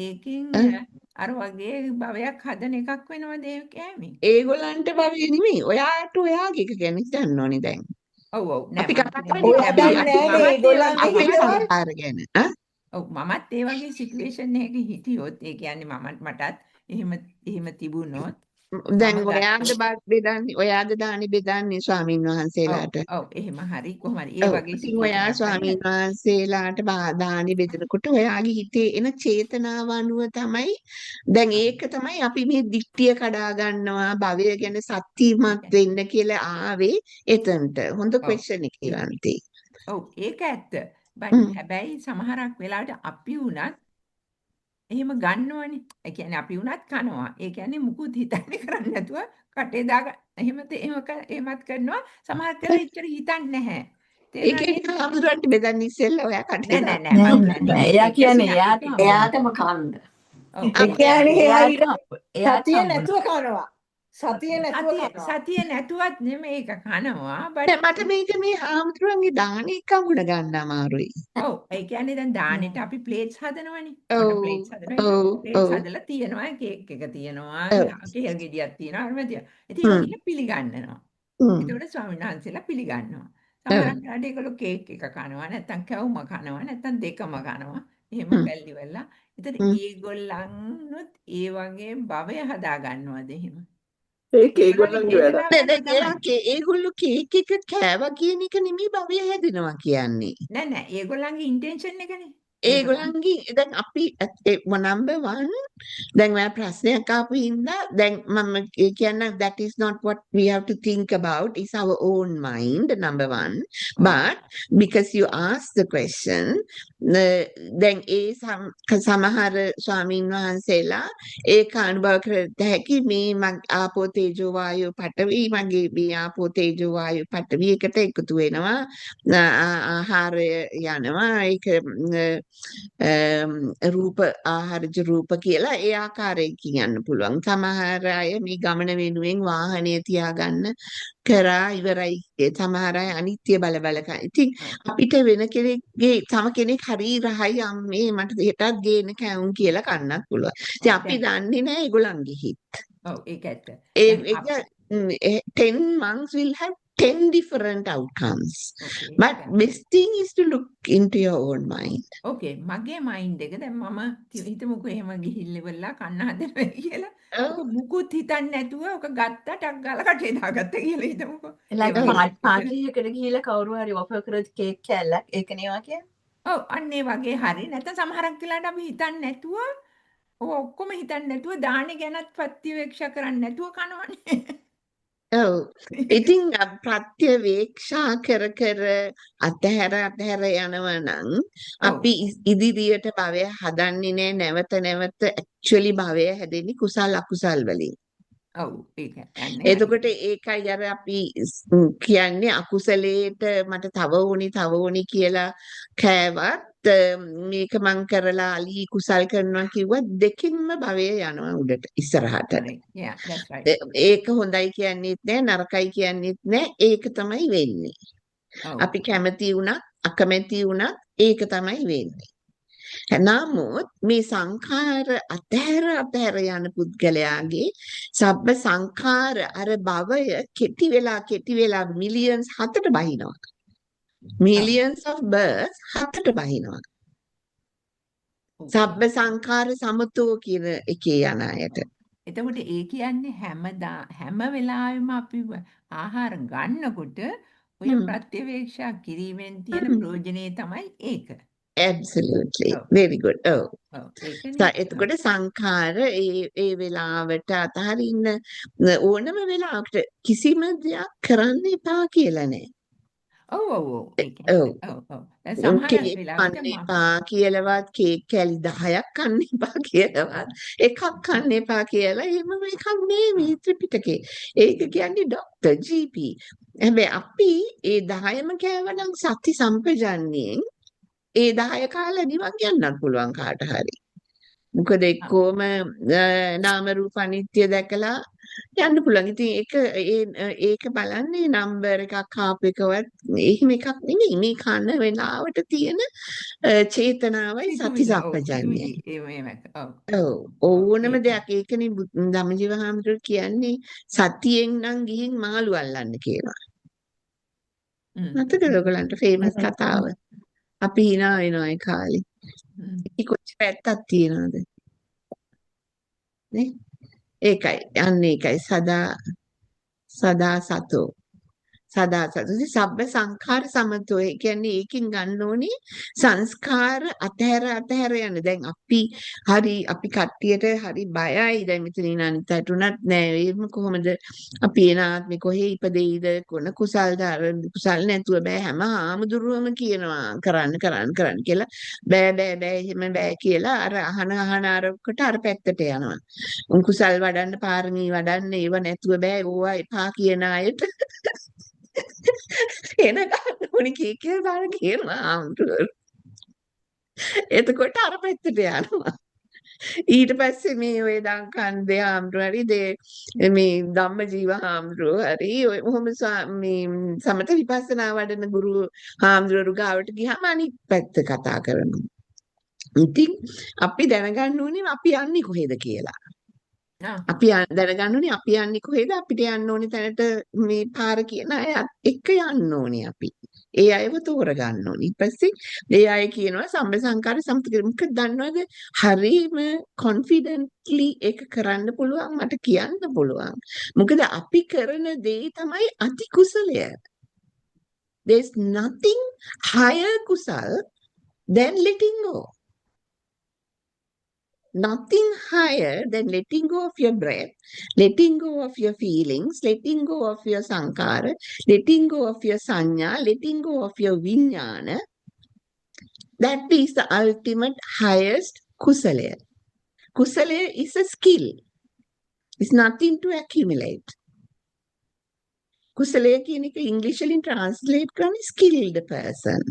ඒකෙන් අර වගේ භවයක් හදන එකක් වෙනවද ඒ කෑමෙන්? ඒගොල්ලන්ට භවය නෙමෙයි. ඔයාට ඔයාගේ එක ගැන හිතන්න ඕනේ දැන්. ඔව් අපි කතා කරන්නේ ඔව් මමත් ඒ වගේ සිටුේෂන් එකක හිටියොත් ඒ කියන්නේ මටත් එහෙම තිබුණොත් දැන් ඔයාද දානි බෙදන්නේ ස්වාමීන් වහන්සේලාට. ඔව් එහෙම හරි කොහොම හරි ඒ වගේ ඔයා ස්වාමීන් වහන්සේලාට දානි බෙදනකොට ඔයාගේ හිතේ එන චේතනාව අනුව තමයි දැන් ඒක තමයි අපි මේ දික්තිය කඩා ගන්නවා භවය ගැන සත්‍යමත් වෙන්න කියලා ආවේ එතනට. හොඳ ක්වෙස්චන් එකක් ඉවන්ති. ඔව් ඒක ඇත්ත. හැබැයි සමහරක් වෙලාවට අපි උනත් එහෙම ගන්නවනේ. ඒ කියන්නේ අපි උනත් කනවා. ඒ කියන්නේ මුකුත් හිතන්නේ කරන්නේ නැතුව කටේ දාගන්න. එහෙමත් කරනවා. සමහර කර ඉච්චර හිතන්නේ නැහැ. ඒ කියන්නේ හාමුදුරන්ට බෙදන්නේ ඉස්සෙල්ලා ඔයා කටේ නෑ. එයා කියන්නේ එයාටම කන්න. ඒ කියන්නේ සතිය නැතුව කනවා. සතිය නැතුවත් නෙමෙයි ඒක කනවා. මට මේක මේ හාමුදුරන්ගේ දාන එක අඳුන ගන්න අමාරුයි. ඔව් ඒ කියන්නේ දැන් දානෙට අපි ප්ලේට්ස් හදනවනේ. ප්ලේට්ස් හදලා තියනවා කේක් එක තියනවා කේල් ගෙඩියක් තියනවා අරම තියනවා. ඉතින් ඒක පිළිගන්නවා. ඒකට ස්වාමීන් වහන්සේලා පිළිගන්නවා. සමහරක් වෙලාවට ඒගොල්ලෝ කේක් එක කනවා නැත්නම් කැවුම කනවා නැත්නම් දෙකම කනවා. එහෙම කැල්ලි වෙලා. ඒතර ඒගොල්ලන්නුත් ඒ වගේ භවය හදා ගන්නවද එහෙම? ඒක ඒගොල්ලන්ගේ ඒගොල්ලන්ගේ වැඩක්. චේතනාව තමයි. ඒගොල්ලෝ කේක් එක කෑවා කියන එක නෙමෙයි භවය හැදෙනවා කියන්නේ. නෑ ඒගොල්ලන්ගේ ඉන්ටෙන්ෂන් එකනේ. ඒගොල්ලන්ගේ දැන් අපි number 1 දැන් මම ප්‍රශ්නයක් ආපු හින්දා දැන් මම කියන්න that is not what we have to think about, is our own mind, number 1. But because you asked the question, දැන් සමහර ස්වාමීන් වහන්සේලා ඒක අනුභව කරත හැකි මේ ආපෝ තේජෝ වායෝ පඨවි මගේ මේ ආපෝ තේජෝ වායෝ පඨවි එකට එකතු වෙනවා ආහාරය යනවා ඒක රූප ආහාරජ රූප කියලා ඒ ආකාරයෙන් කියන්න පුළුවන්. සමහර අය මේ ගමන වෙනුවෙන් වාහනය තියාගන්න කරා ඉවරයි. සමහර අය අනිත්‍ය බල ඉතින් අපිට වෙන කෙනෙක්ගේ තම කෙනෙක් හරි රහයි අම්මේ මට හෙටත් ගේන කැවුම් කියලා කන්නත් පුළුවන්. ඉතින් අපි දන්නේ නැහැ ඒගොල්ලන්ගේ හිත. ඔව් ඒක ඇත්ත. ඒක 10 monks will have 10 different outcomes. But best thing is to look into your own mind. Okay, මගේ මයින්ඩ් එක දැන් මම හිතමුකෝ එහෙම ගිහිල්ලා කන්න හදනවා කියලා. ඔක මුකුත් හිතන්නේ නැතුව ඔක ගත්තා ටක් ගාලා කටේ දාගත්තා කියලා හිතමුකෝ. like පාටි එකට ගිහිල්ලා කවුරු හරි ඔෆර් කරොත් කේක් කෑල්ලක් ඒක නේ කියන්නේ. ඔව් අන්න ඒ වගේ හරි. නැත්නම් සමහරක් වෙලාවට අපි හිතන්නේ නැතුව ඔක්කොම හිතන්නේ නැතුව දානේ ගැනත් ප්‍රතිවේක්ෂා කරන්නේ නැතුව කනවනේ. ඔව්. ඉතින් ප්‍රත්‍යවේක්ෂා කර අතහැර යනවා නම් අපි ඉදිරියට භවය හදන්නේ නැවත actually භවය හැදෙන්නේ කුසල් අකුසල් වලින්. ඔව් ඒක එතකොට ඒකයි අර අපි කියන්නේ අකුසලයට මට තව ඕනි කියලා කෑවත් මේක මං කරලා අලි කුසල් කරනවා කිව්වත් දෙකින්ම භවය යනවා උඩට ඉස්සරහට. Yeah, that's right. ඒක හොඳයි කියන්නේත් නෑ නරකයි කියන්නේත් නෑ ඒක තමයි වෙන්නේ. අපි කැමති වුණත් අකමැති වුණත් ඒක තමයි වෙන්නේ. නමුත් මේ සංඛාර අතහැර යන පුද්ගලයාගේ සබ්බ සංඛාර අර භවය කෙටි වෙලා මිලියන්ස් 7ට බහිනවා. Millions of births 7ට බහිනවා. සබ්බ සංඛාර සමතෝ කියන එකේ යන අයට. එතකොට ඒ කියන්නේ හැම වෙලාවෙම අපි ආහාර ගන්නකොට ඔය ප්‍රතිවේක්ෂා කිරීමෙන් තියෙන ප්‍රයෝජනේ තමයි ඒක. Absolutely. Very good. එතකොට සංඛාර ඒ වෙලාවට අතහරින්න ඕනම වෙලාවකට කිසිම දෙයක් කරන්න එපා කියලා නෑ. එපා කියලවත් කේක් කැලි 10ක් කන්න එපා කියලවත් එකක් කන්න එපා කියලා එහෙම එකක් නෙමෙයි ත්‍රිපිටකේ. ඒක කියන්නේ ડોක්ටර් GP. හැබැයි අපි ඒ 10ම කෑවනම් සති සම්පජන්ණයෙන් ඒ 10 කාලා නිවන් යන්නත් පුළුවන් කාට හරි. මොකද එක්කෝම නාම රූප අනිත්‍ය දැකලා යන්න පුළුවන්. ඉතින් ඒක බලන්නේ නම්බර් එකක් ආපු එකවත් එහෙම එකක් නෙමෙයි. මේ කන වෙලාවට තියෙන චේතනාවයි සති සම්පජන්ණයයි. ඕනම දෙයක් ඒකනේ ධම්මජීව හාමුදුරුවෝ කියන්නේ සතියෙන් නම් ගිහින් මාළු අල්ලන්න කියලා. මතකද ඔයගලන්ට ෆේමස් කතාව? අපි hina වෙනවා ඒ කාලේ. ඒක කොච්චර ඇත්තක් තියනවද? නේ? ඒකයි සදා සතෝ. සබ්බ සංඛාර සමතෝ. ඒ කියන්නේ ඒකෙන් ගන්න ඕනේ සංස්කාර අතහැර යන. දැන් අපි කට්ටියට හරි බයයි. දැන් මෙතන ඉන්න අනිත් උනත් නෑ එහෙම කොහොමද අපි එනාත්මේ කොහේ ඉපදෙයිද කොන කුසල් නැතුව බෑ. හැම ආමුදුරුවම කියනවා කරන්න කියලා. බෑ එහෙම බෑ කියලා අර අහන අරකට අර පැත්තට යනවා. කුසල් වඩන්න පාරමී වඩන්න ඒව නැතුව බෑ ඕවා එපා කියන අයට එන ගන්න ඕනි කියලා දාන කියනවා ආම්තුරු. එතකොට අර පැත්තට යනවා. ඊට පස්සේ මේ ඔය දංකන්දේ ආම්තුරු හරි මේ ධම්මජීව ආම්තුරු හරි ඔය මොහොම මේ සමත විපස්සනා වඩන ගුරු ආම්තුරු ගාවට ගියාම අනිත් පැත්ත කතා කරනවා. ඉතින් අපි දැනගන්න ඕනේ අපි යන්නේ කොහෙද කියලා. අපි දැනගන්න ඕනේ අපි යන්නේ කොහෙද අපිට යන්න ඕනේ තැනට මේ පාර කියන අය එක්ක යන්න ඕනේ අපි. ඒ අයව තෝරගන්න ඕනේ. ඊට පස්සේ ඒ අය කියනවා සම්බ සංකාර සම්පූර්ණ කියලා. මොකද දන්නවද? හරීම කොන්ෆිඩන්ට්ලි ඒක කරන්න පුළුවන් මට කියන්න පුළුවන්. මොකද අපි කරන දේ තමයි අති කුසලය. There's nothing higher kusal than letting go. Nothing higher than letting go of your breath, letting go of your feelings, letting go of your sankara, letting go of your sanya, letting go of your vijnana. That is the ultimate highest kusalaya. Kusalaya is a skill. It's nothing to accumulate. Kusalaya කියන එක ඉංග්‍රීසි වලින් translate කරන්නේ skilled person.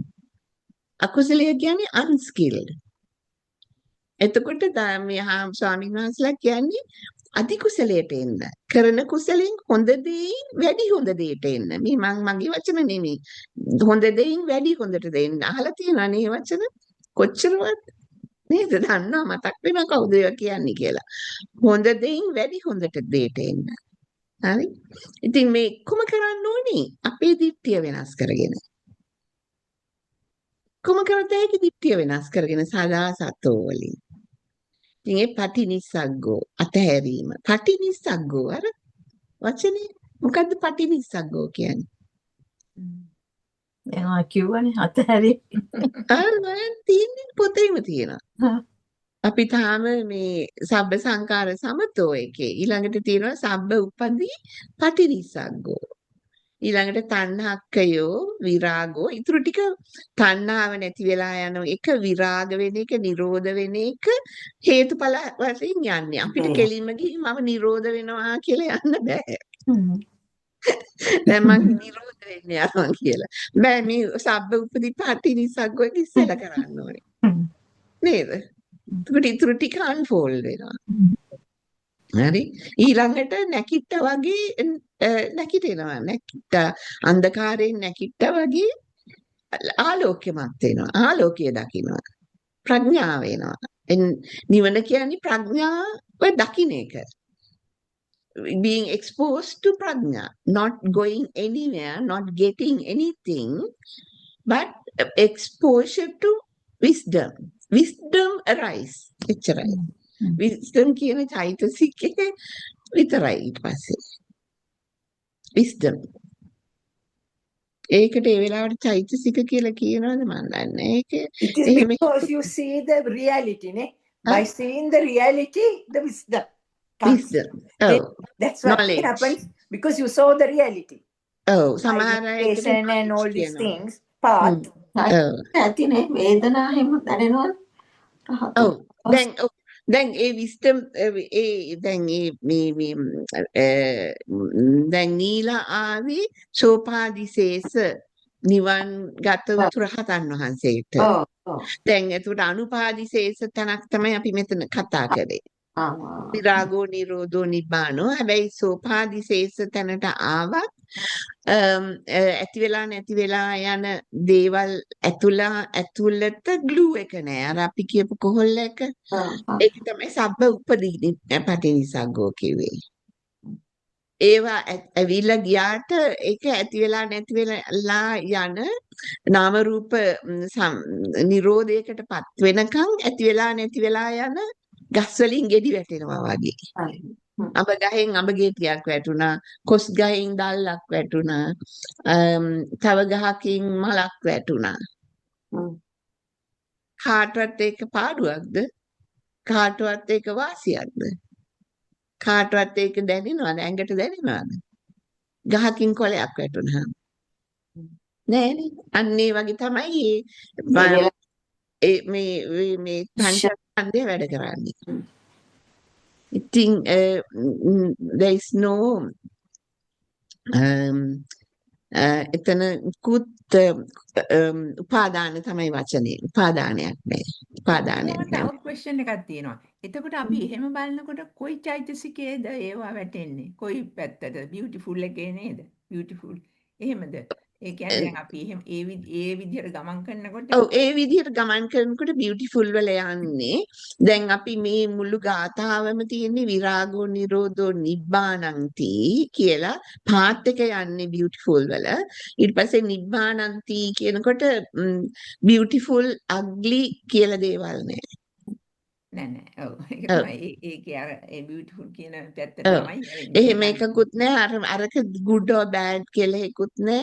අකුසලය කියන්නේ unskilled. එතකොට මේ ස්වාමීන් වහන්සේලා කියන්නේ අධි කුසලයට එන්න. කරන කුසලෙන් හොඳ දෙයින් වැඩි හොඳ දෙයට එන්න. මේ මගේ වචන නෙමෙයි. හොඳ දෙයින් වැඩි හොඳට දෙන්න. අහලා තියෙනවා නේ වචන කොච්චරවත් නේද? දන්නවා මතක් වෙනවා කවුද ඒවා කියන්නේ කියලා. හොඳ දෙයින් වැඩි හොඳට දෙයට එන්න. හරි? ඉතින් මේ කොම කරන්න ඕනේ? අපේ දිට්ඨිය වෙනස් කරගෙන. කොම කරත් ඒකේ දිට්ඨිය වෙනස් කරගෙන සදා සතෝ වලින්. ඉතින් ඒ පටිනිස්සග්ගෝ අතහැරීම. පටිනිස්සග්ගෝ අර වචනේ මොකද්ද පටිනිස්සග්ගෝ කියන්නේ? එයා කිව්වනේ අතහැරි. අර මම තියෙන්නේ පොතේම තියෙනවා. අපි තාම මේ සබ්බ සංකාර සමතෝ එකේ ඊළඟට තියෙනවා සබ්බ උපදී පටිනිස්සග්ගෝ. ඊළඟට තණ්හක්කයෝ විරාගෝ ඊටු ටික තණ්හාව නැති වෙලා යන එක විරාග වෙන එක නිරෝධ වෙන එක හේතුඵල වශයෙන් යන්නේ අපිට කෙලින්ම ගිහින් මම නිරෝධ වෙනවා කියලා යන්න බෑ දැන් මම නිරෝධ වෙන්න යනවා කියලා බෑ මේ සබ්බ උපදීපාටි නිසග්ගෝ එක ඉස්සෙල්ලා කරන්න ඕනේ නේද ඊටු ටික අන්ෆෝල්ඩ් වෙනවා හරි ඊළඟට නැකිට වගේ නැකිටෙනවා නැකිට අන්ධකාරයෙන් නැකිට වගේ ආලෝක්‍යමත් වෙනවා ආලෝකය දකිනවා ප්‍රඥාව වෙනවා නිවන කියන්නේ ප්‍රඥාව දකින්න එක being exposed to prajna not going anywhere not getting anything but exposure to wisdom arise එච්චරයි wisdom කියන චෛතසිකේ විතරයි ඊට පස්සේ wisdom ඒකට ඒ වෙලාවට චෛතසික කියලා කියනවද මන් දන්නේ ඒක it is because you see the reality ne by seeing the reality the wisdom comes. That's what knowledge. happens because you saw the reality සමහර meditation and all these things path ඇතිනේ වේදනා හැම දැනෙනවා දැන් ඒ wisdom දැන් දැන් නීලා ආවේ සෝපාදිශේෂ නිවන් ගත වූ රහතන් වහන්සේට. දැන් එතකොට අනුපාදිශේෂ තැනක් තමයි අපි මෙතන කතා කරේ. විරාගෝ නිරෝධෝ නිබ්බානෝ හැබැයි සෝපාදිශේෂ තැනට ආවත් ඇති වෙලා නැති වෙලා යන දේවල් ඇතුළත ග්ලූ එක නෑ අර අපි කියපු කොහොල්ල එක ඒක තමයි සබ්බ උපදී පටිනිසග්ගෝ කිව්වේ ඒවා ඇවිල්ලා ගියාට ඒක ඇති වෙලා නැති වෙලා යන නාම රූප නිරෝධයකටපත් වෙනකන් ඇති වෙලා නැති වෙලා යන ගස් වලින් ගෙඩි වැටෙනවා වගේ අඹ ගහෙන් අඹ ගෙඩියක් වැටුණා කොස් ගහෙන් දැල්ලක් වැටුණා තව ගහකින් මලක් වැටුණා කාටවත් ඒක පාඩුවක්ද කාටවත් ඒක වාසියක්ද කාටවත් ඒක දැනෙනවද ඇඟට දැනෙනවද ගහකින් කොළයක් වැටුණා නෑනේ අන්න ඒ වගේ තමයි මේ පංචස්කන්ධය වැඩ කරන්නේ ඉතින් there is no එතන කුත් උපාදාන තමයි වචනේ උපාදානයක් නෑ උපාදානයක් නෑ තව ක්වෙස්චන් එකක් තියෙනවා එතකොට අපි එහෙම බලනකොට කොයි චෛතසිකයේද ඒවා වැටෙන්නේ කොයි පැත්තද බියුටිෆුල් එකේ නේද බියුටිෆුල් එහෙමද ඒ කියන්නේ දැන් අපි එහෙම ඒ විදිහට ගමන් කරනකොට ඔව් ඒ විදිහට ගමන් කරනකොට බියුටිෆුල් වල යන්නේ දැන් අපි මේ මුළු ගාථාවම තියෙන්නේ විරාගෝ නිරෝධෝ නිබ්බානන්ති කියලා පාත් එක යන්නේ බියුටිෆුල් වල ඊට පස්සේ නිබ්බානන්ති කියනකොට බියුටිෆුල් අග්ලි කියලා දේවල් නෑ නෑ ඔව් ඒක ඔව් තමයි ඒකේ අර ඒ බියුටිෆුල් කියන පැත්ත ඔව් තමයි යන්නේ එහෙම ඊළඟ එකකුත් නෑ අරක good or bad කියලා එකකුත් නෑ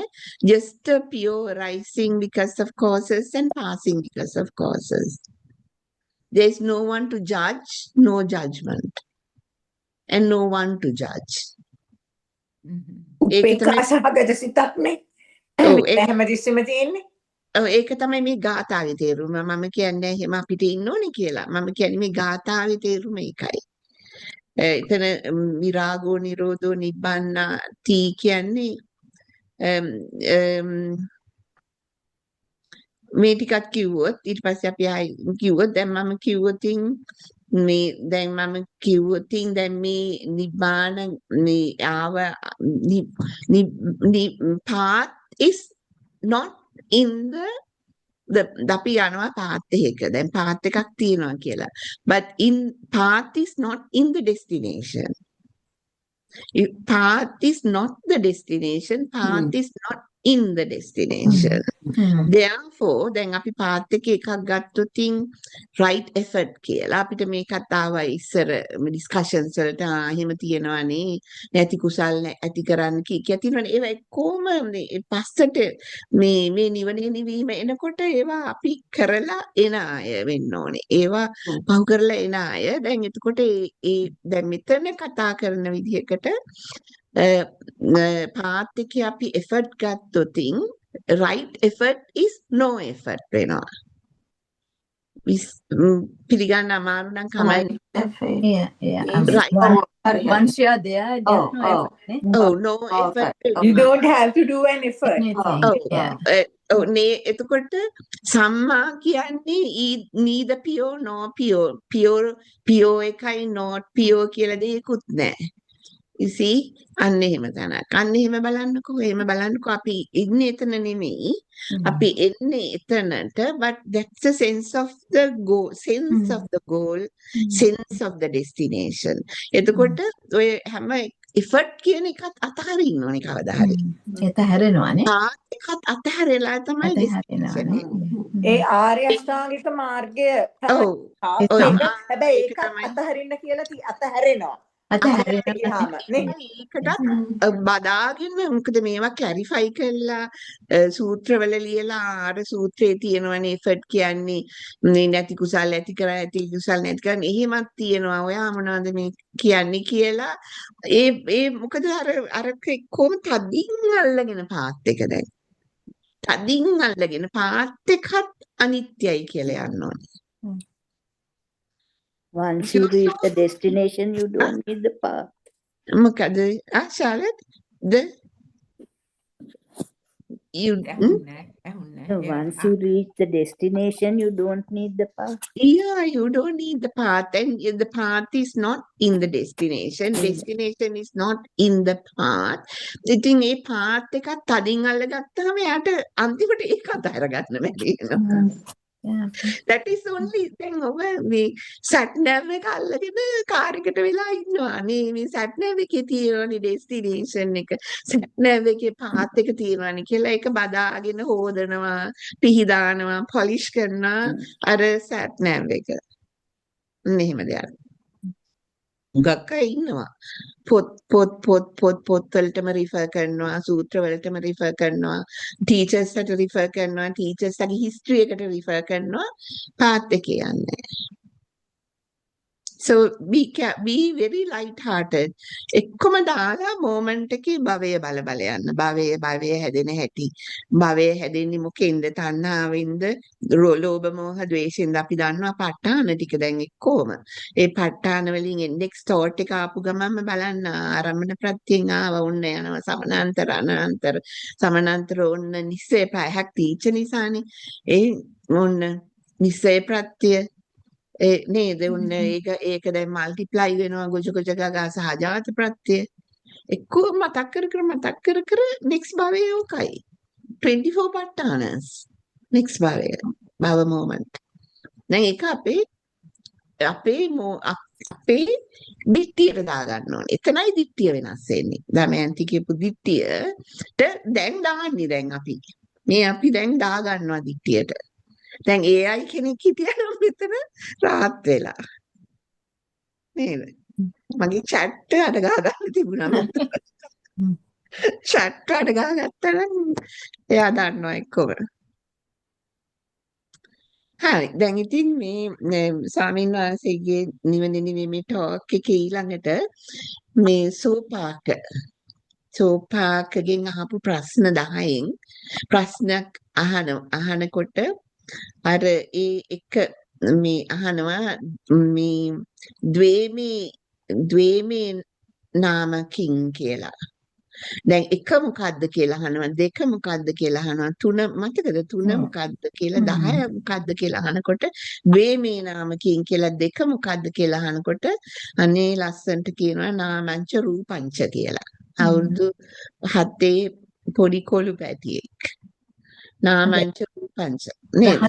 just a pure rising because of causes and passing because of causes there is no one to judge no judgment and no one to judge ඒක තමයි උපේක්ඛා සහගත සිතක්නේ. ඔව් ඒක හැමතිස්සෙම තියෙන්නේ. ඔව් ඒක තමයි මේ ගාථාවේ තේරුම මම කියන්නේ එහෙම අපිට ඉන්න ඕනේ කියලා මම කියන්නේ මේ ගාථාවේ තේරුම ඒකයි එතන විරාගෝ නිරෝධෝ නිබ්බානාති කියන්නේ මේ ටිකක් කිව්වොත් ඊට පස්සේ අපි ආයි කිව්වොත් දැන් මම කිව්වොතින් මේ දැන් මම කිව්වොතින් දැන් මේ නිබ්බාන මේ ආව path is not in the අපි යනවා path එකක දැන් path එකක් තියෙනවා කියලා but in path is not in the destination path is not the destination path is not in the destination therefore දැන් අපි path එකේ එකක් ගත්තොතින් right effort කියලා අපිට මේකත් ආවා ඉස්සර discussions වලට එහෙම තියෙනවානේ නැති කුසල් ඇති කරන්න කීකිය තියෙනවානේ ඒවා කොහොම පස්සට මේ නිවනේ නිවීම එනකොට ඒවා අපි කරලා එන අය වෙන්න ඕනේ ඒවා පහු කරලා එන අය දැන් එතකොට ඒ දැන් මෙතන කතා කරන විදිහකට පාත් එකේ අපි effort ගත්තොතින් right effort is no effort වෙනවා පිළිගන්න අමාරු නම් කමයි right once you are there there's no effort no effort You don't have to do an effort. ඔව් නේ එතකොට සම්මා කියන්නේ neither pure nor pure එකයි not pure කියලා දෙයක්වත් නැහැ you see අන්න එහෙම තැනක් අන්න එහෙම බලන්නකෝ අපි ඉන්නේ එතන නෙමෙයි අපි එන්නේ එතනට but that's the sense of the goal sense of the destination එතකොට ඔය හැම effort කියන එකත් අතහරින්න ඕනේ කවදා හරි ඒක හැරෙනවානේ එකත් අතහැරලා තමයි destination ඒ ආර්ය අෂ්ටාංගික මාර්ගය ඔව් හැබැයි ඒකත් අතහරින්න කියලා අතහැරෙනවා ඒකටත් බදාගෙන මොකද මේවා ක්ලැරිෆයි කරලා සූත්‍රවල ලියලා ආර සූත්‍රයේ තියෙනවනේ effort කියන්නේ මේ නැති කුසල් ඇති කරා ඇති කුසල් නැති කරන එහෙමත් තියෙනවා ඔයා මොනවද මේ කියන්නේ කියලා ඒ මොකද අර කොහොම තදින් අල්ලගෙන පාත් එක දැන් තදින් අල්ලගෙන පාත් එකත් අනිත්‍යයි කියලා යන්න ඕනේ Once you reach the destination, you don't need the path. මොකද Charlotte Once you reach the destination, you don't need the path. Yeah, you don't need the path, and the path is not in the destination. Destination is not in the path. ඉතින් ඒ path එක තදින් අල්ලගත්තාම යාට අන්තිමට ඒක අතහැරගන්න බැරි වෙනවා. That is only thing over මේ sat nav එක අල්ලගෙන කාර් එකට වෙලා ඉන්නවා මේ sat nav එකේ තියෙනනේ destination එක sat nav එකේ path එක තියෙනවානේ කියලා ඒක බදාගෙන හොදනවා පිහදානවා polish කරනවා අර sat nav එක මෙහෙම දෙයක් ගක්ක ඉන්නවා පොත් වලටම රිෆර් කරනවා සූත්‍ර වලටම රිෆර් කරනවා ටීචර්ස්ට රිෆර් කරනවා ටීචර්ස්ගේ හිස්ටරි එකට රිෆර් කරනවා පාත් එකේ යන්නේ so be very light hearted එක්කම දාලා මොමන්ට් එකේ භවය බල යන්න භවය හැදෙන හැටි භවය හැදෙන්නේ මොකෙන්ද තණ්හාවෙන්ද ලෝභ මෝහ ද්වේෂෙන්ද අපි දන්නවා ප ဋ ාණ ටික දැන් එක්කෝම ඒ ප ဋ ාණ වලින් ඉන්ඩෙක්ස් තෝට් එක ආපු ගමන්ම බලන්න ආරම්භන ප්‍රත්‍යයෙන් ආව ඔන්න යනවා සමානාන්තර අනාන්තර සමානාන්තර ඔන්න නිස්සේ පහක් තීච්ච නිසානේ ඒ ඔන්න නිස්සේ ප්‍රත්‍ය නේද උන්න ඒක දැන් මල්ටිප්ලයි වෙනවා ගොජ ගා සහජාත ප්‍රත්‍ය එක්කෝ මතක් කර නෙක්ස්ට් භවයේ ඕකයි 24 ප ဋ ාණස් next භව moment දැන් ඒක අපේ දිට්ඨියට දාගන්න ඕනේ. එතනයි දිට්ඨිය වෙනස් වෙන්නේ. දමයන්ති කියපු දිට්ඨියට දැන් දාන්නේ දැන් අපි. මේ අපි දැන් දාගන්නවා දිට්ඨියට. දැන් AI කෙනෙක් හිටියනම් මෙතන rahat වෙලා. නේද? මගේ chat අඩ ගන්න තිබුණා මෙතන. chat අඩ ගහගත්තා නම් එයා දන්නවා එක්කම. හරි දැන් ඉතින් මේ ස්වාමීන් වහන්සේගේ නිවැරදි මේ ටෝක් එකේ ඊළඟට මේ සෝපාකගෙන් අහපු ප්‍රශ්න 10න් ප්‍රශ්නයක් අහනකොට අර ඒ එක මේ අහනවා මේ ද්වේමේ නාමකින් කියලා. දැන් එක මොකද්ද කියලා අහනවා දෙක මොකද්ද කියලා අහනවා තුන මතකද තුන මොකද්ද කියලා 10 මොකද්ද කියලා අහනකොට ද්වේමේ නාමකින් කියලා දෙක මොකද්ද කියලා අහනකොට අනේ ලස්සන්ට කියනවා නාමංච රූපංච කියලා. අවුරුදු 7 පොඩි කොළු පැටියෙක්. නාමංච රූපංච නේද?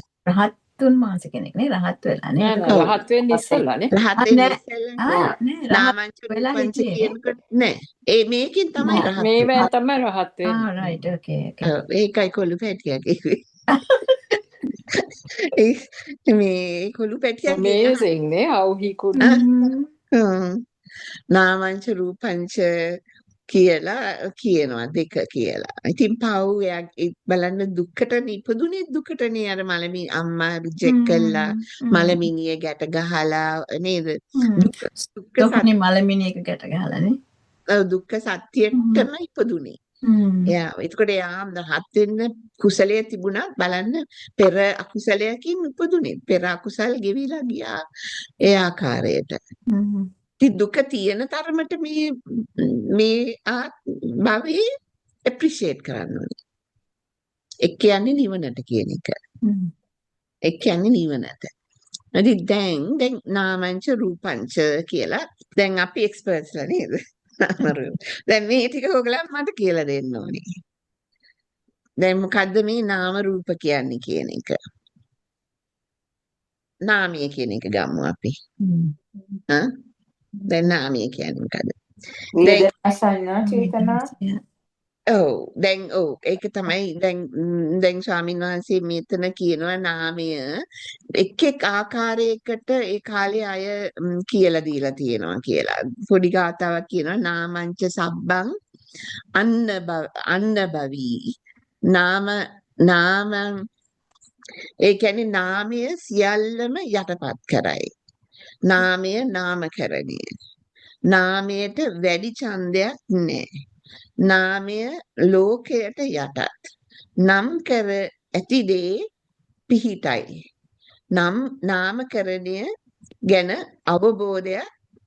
රහත්තුන් මාස කෙනෙක් නේ රහත් වෙලා නේ. රහත් වෙන්න ඉස්සෙල්ලානේ. රහත් වෙන්න ඉස්සෙල්ලා නාමංච රූපංච කියනකොට නෑ. ඒ මේකෙන් තමයි රහත්. මේවෙන් තමයි රහත් වෙන්නේ. right okay ඒකයි කොළු පැටියා කිව්වේ. මේ කොළු පැටියා amazing නේ how he could නාමංච රූපංච කියලා කියනවා දෙක කියලා. ඉතින් පව් බලන්න දුක්කට ඉපදුනේ දුකටනේ අර මලමි අම්මා රිජෙක්ට් කළා මලමිනිය ගැට ගහලා නේද? දුක්ඛනේ මලමිනියක ගැට ගහලානේ. දුක්ඛ සත්‍යයටම ඉපදුනේ. එයා එතකොට එයා රහත් වෙන්න කුසලයේ තිබුණා බලන්න පෙර අකුසලයකින් ඉපදුනේ. පෙර අකුසල් ගෙවිලා ගියා ඒ ආකාරයට. දුක තියෙන තරමට මේ භවයේ ඇප්‍රීෂিয়েට් කරන්න ඕනේ. ඒ කියන්නේ නිවනට කියන එක. ඒ කියන්නේ නිවනට. ඉතින් දැන් නාමංච රූපංච කියලා දැන් අපි එක්ස්පර්ට්ස්ලා නේද? දැන් මේ ටික ඔයගලන් මට කියලා දෙන්න ඕනේ. දැන් මොකද්ද මේ නාම රූප කියන්නේ කියන එක? නාමය කියන එක ගමු අපි. දැන් නාමය කියන්නේ මොකද? ඒක තමයි දැන් ස්වාමීන් වහන්සේ මෙතන කියනවා නාමය එක් ආකාරයකට ඒ කාලේ අය කියලා දීලා තියෙනවා කියලා. පොඩි ගාතාවක් කියනවා නාමංච සබ්බං අන්න භවී නාමං ඒ කියන්නේ නාමය සියල්ලම යටපත් කරයි. නාමය නාමකරණය. නාමයට වැඩි ඡන්දයක් නැහැ. නාමය ලෝකයට යටත්. නම් කර ඇති දේ පිහිටයි. නාමකරණය ගැන අවබෝධය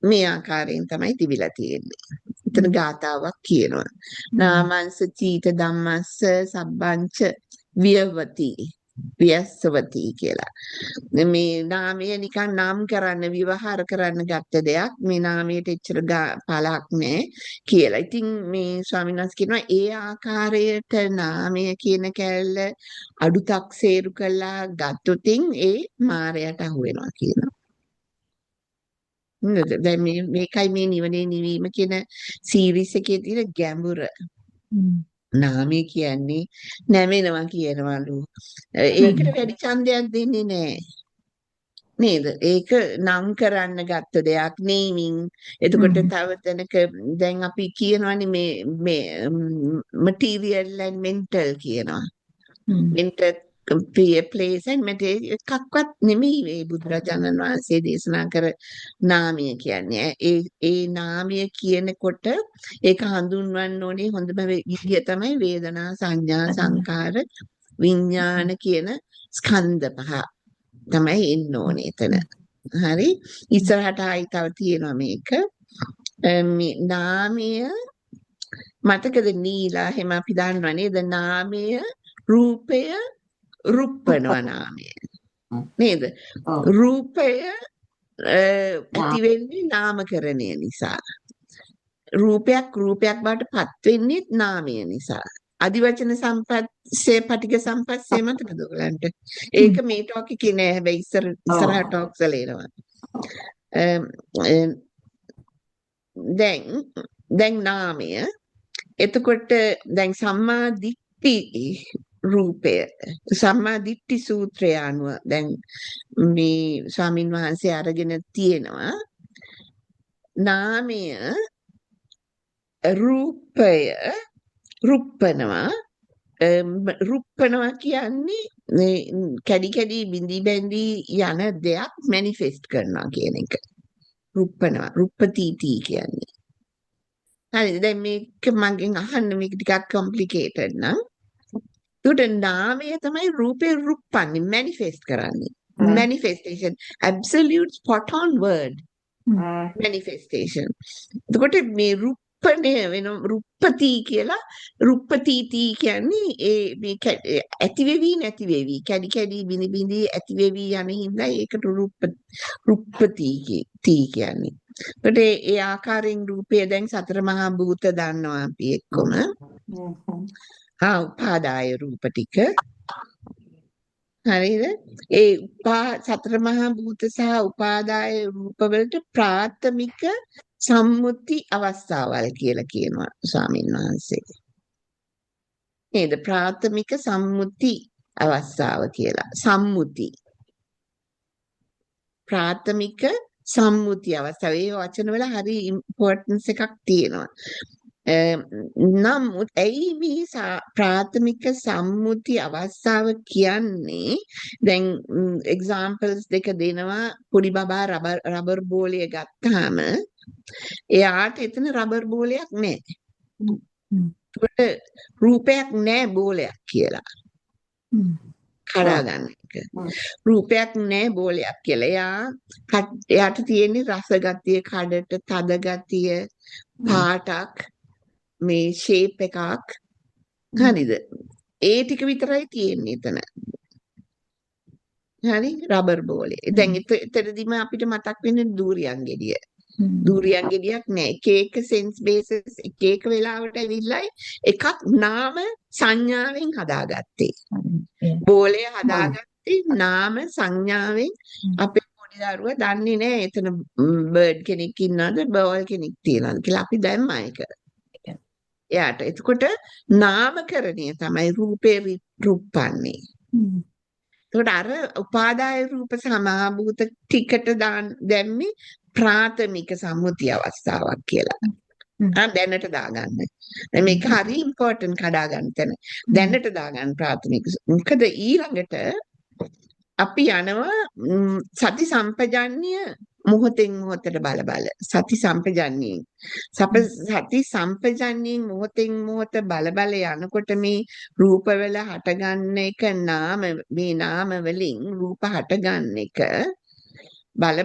මේ ආකාරයෙන් තමයි තිබිලා තියෙන්නේ. එතන ගාතාවක් කියනවා. නාමංස චීත ධම්මස්ස සබ්බංච වියවති. ව්‍යස්සවති කියලා. මේ නාමය නිකන් නම් කරන්න විවහාර කරන්න ගත්ත දෙයක්. මේ නාමයට එච්චර පළක් නැහැ කියලා. ඉතින් මේ ස්වාමීන් වහන්සේ කියනවා ඒ ආකාරයට නාමය කියන කැලල අඩුතක්සේරු කළා ගත්තොතින් ඒ මායයට අහු වෙනවා කියනවා. දැන් මේකයි මේ නිවනේ නිවීම කියන සීරීස් එකේ තියෙන ගැඹුර. නාමය කියන්නේ නැමෙනවා කියනවලු. ඒකට වැඩි ඡන්දයක් දෙන්නේ නැහැ. නේද? ඒක නම් කරන්න ගත්ත දෙයක් නේමින්. එතකොට තව තැනක දැන් අපි කියනවානේ මේ material and mental කියනවා. mental place and material එකක්වත් නෙමෙයි මේ බුදුරජාණන් වහන්සේ දේශනා කර නාමය කියන්නේ. ඒ නාමය කියනකොට ඒක හඳුන්වන්න ඕනේ හොඳම විදිය තමයි වේදනා සංඥා සංකාර විඥාන කියන ස්කන්ධ පහ තමයි එන්න ඕනේ එතන. හරි ඉස්සරහට ආයි තව තියෙනවා මේක. මේ නාමය මතකද නීලා එහෙම අපි දන්නවා නේද? නාමය රූපය රුප්පනවා නාමය නේද? රූපය ඇති වෙන්නේ නාමකරණය නිසා. රූපයක් බවට පත් වෙන්නේ නාමය නිසා. අදිවචන සම්පස්සේ පටිඝ සම්පස්සේ මතකද ඔයගලන්ට? ඒක මේ ටොක් එකේ නෑ. හැබැයි ඉස්සරහ ටොක්ස් වල එනවා. දැන් නාමය එතකොට දැන් සම්මා දිට්ඨි රූපය සම්මා දිට්ඨි සූත්‍රය අනුව දැන් මේ ස්වාමින් වහන්සේ අරගෙන තියෙනවා නාමය රූපය රුප්පනවා කියන්නේ කැඩි කැඩි බිඳි බැඳි යන දෙයක් මැනිෆෙස්ට් කරනවා කියන එක රුප්පනවා රුප්පතිටි කියන්නේ හරි දැන් මේක මගෙන් අහන්න මේක ටිකක් කොම්ප්ලිකේටඩ් නම් උට නාමය තමයි රූපේ රුප්පන්නේ මැනිෆෙස්ට් කරන්නේ manifestation absolute spot on word manifestation එතකොට මේ රුප්පණය වෙන රුප්පති කියලා රුප්පතිටි කියන්නේ ඒ මේ ඇති වෙවි නැති වෙවි කැඩි කැඩි බිනි බිනි ඇති වෙවි යන හින්දා ඒකට රුප්පති කියන්නේ එතකොට ඒ ආකාරයෙන් රූපය දැන් සතර මහා භූත දන්නවා අපි එක්කම උපාදාය රූප ටික හරිද ඒ සතර මහා භූත සහ උපාදාය රූප වලට ප්‍රාථමික සම්මුති අවස්ථාවල් කියලා කියනවා ස්වාමීන් වහන්සේ නේද ප්‍රාථමික සම්මුති අවස්ථාව කියලා සම්මුති ප්‍රාථමික සම්මුති අවස්ථාව ඒ වචන වල හරි ඉම්පෝටන්ස් එකක් තියෙනවා නමුත් ඇයි මේ ප්‍රාථමික සම්මුති අවස්ථාව කියන්නේ දැන් එක්සැම්පල්ස් දෙක දෙනවා පොඩි බබා රබර් බෝලය ගත්තාම එයාට එතන රබර් බෝලයක් නැහැ ඒකට රූපයක් නැහැ බෝලයක් කියලා කඩා ගන්න එක රූපයක් නැහැ බෝලයක් කියලා එයාට තියෙන්නේ රස ගතිය කඩට තද ගතිය පාටක් මේ ෂේප් එකක් හරිද ඒ ටික විතරයි තියෙන්නේ එතන හරි රබර් බෝලේ දැන් එතනදිම අපිට මතක් වෙන්නේ දූරියන් ගෙඩිය දූරියන් ගෙඩියක් නෑ එක එක සෙන්ස් බේසස් එක එක වෙලාවට ඇවිල්ලායි එකක් නාම සංඥාවෙන් හදාගත්තේ බෝලය හදාගත්තේ නාම සංඥාවෙන් අපේ පොඩි දරුවා දන්නේ නෑ එතන බර්ඩ් කෙනෙක් ඉන්නවද බෝල් කෙනෙක් තියනවද කියලා අපි දැම්මා ඒක එයාට එතකොට නාමකරණය තමයි රූපේ රුප්පන්නේ එතකොට අර උපාදාය රූප සමාභූත ටිකට දැම්මේ ප්‍රාථමික සම්මුති අවස්ථාවක් කියලා දැනට දාගන්න මේක හරි ඉම්පෝටන්ට් කඩා ගන්න තැන දැනට දාගන්න ප්‍රාථමික මොකද ඊළඟට අපි යනවා සති සම්පජාන්‍ය මොහොතෙන් මොහොතට බල සති සම්පජාන්‍යයෙන් සති සම්පජාන්‍යයෙන් මොහොතෙන් මොහොත බල යනකොට මේ රූපවල හටගන්න එක මේ නාම වලින් රූප හටගන්න එක බල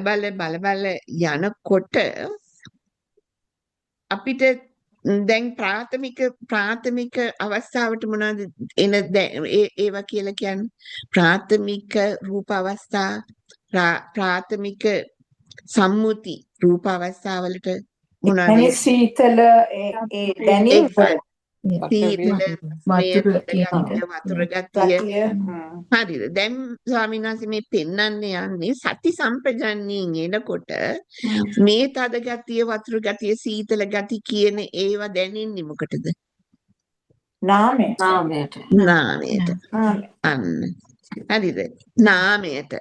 යනකොට අපිට දැන් ප්‍රාථමික අවස්ථාවට මොනවද එන ඒවා කියලා කියන්නේ ප්‍රාථමික රූප අවස්ථා ප්‍රාථමික සම්මුති රූප අවස්ථාවලට මොනවද සීතල දැනීම වතුර ගතිය හරිද දැන් ස්වාමීන් වහන්සේ මේ පෙන්වන්නේ යන්නේ සති සම්පජන්ණයෙන් එනකොට මේ තද ගතිය වතුර ගතිය සීතල ගති කියන ඒවා දැනෙන්නේ මොකටද නාමයට අන්න හරිද නාමයට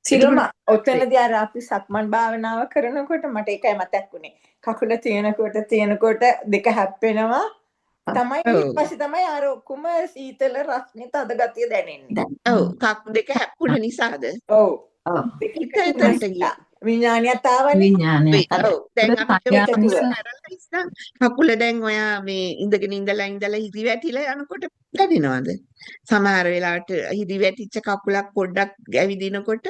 සිරුම ඔතනදී අර අපි සක්මන් භාවනාව කරනකොට මට ඒකයි මතක් වුනේ කකුල තියෙනකොට දෙක හැප්පෙනවා තමයි ඊට පස්සේ තමයි අර ඔක්කොම සීතල රස්නේ තද ගතිය දැනෙන්නේ. ඔව් කකුල් දෙක හැප්පුණ නිසාද? ඔව්. ඒකට ගියා. විඥානියත් ආවනේ. ඔව් දැන් අපි කකුල දැන් ඔයා මේ ඉඳගෙන ඉඳලා හිරි වැටිලා යනකොට දැනෙනවද? සමහර වෙලාවට හිරි වැටිච්ච කකුලක් පොඩ්ඩක් ඇවිදිනකොට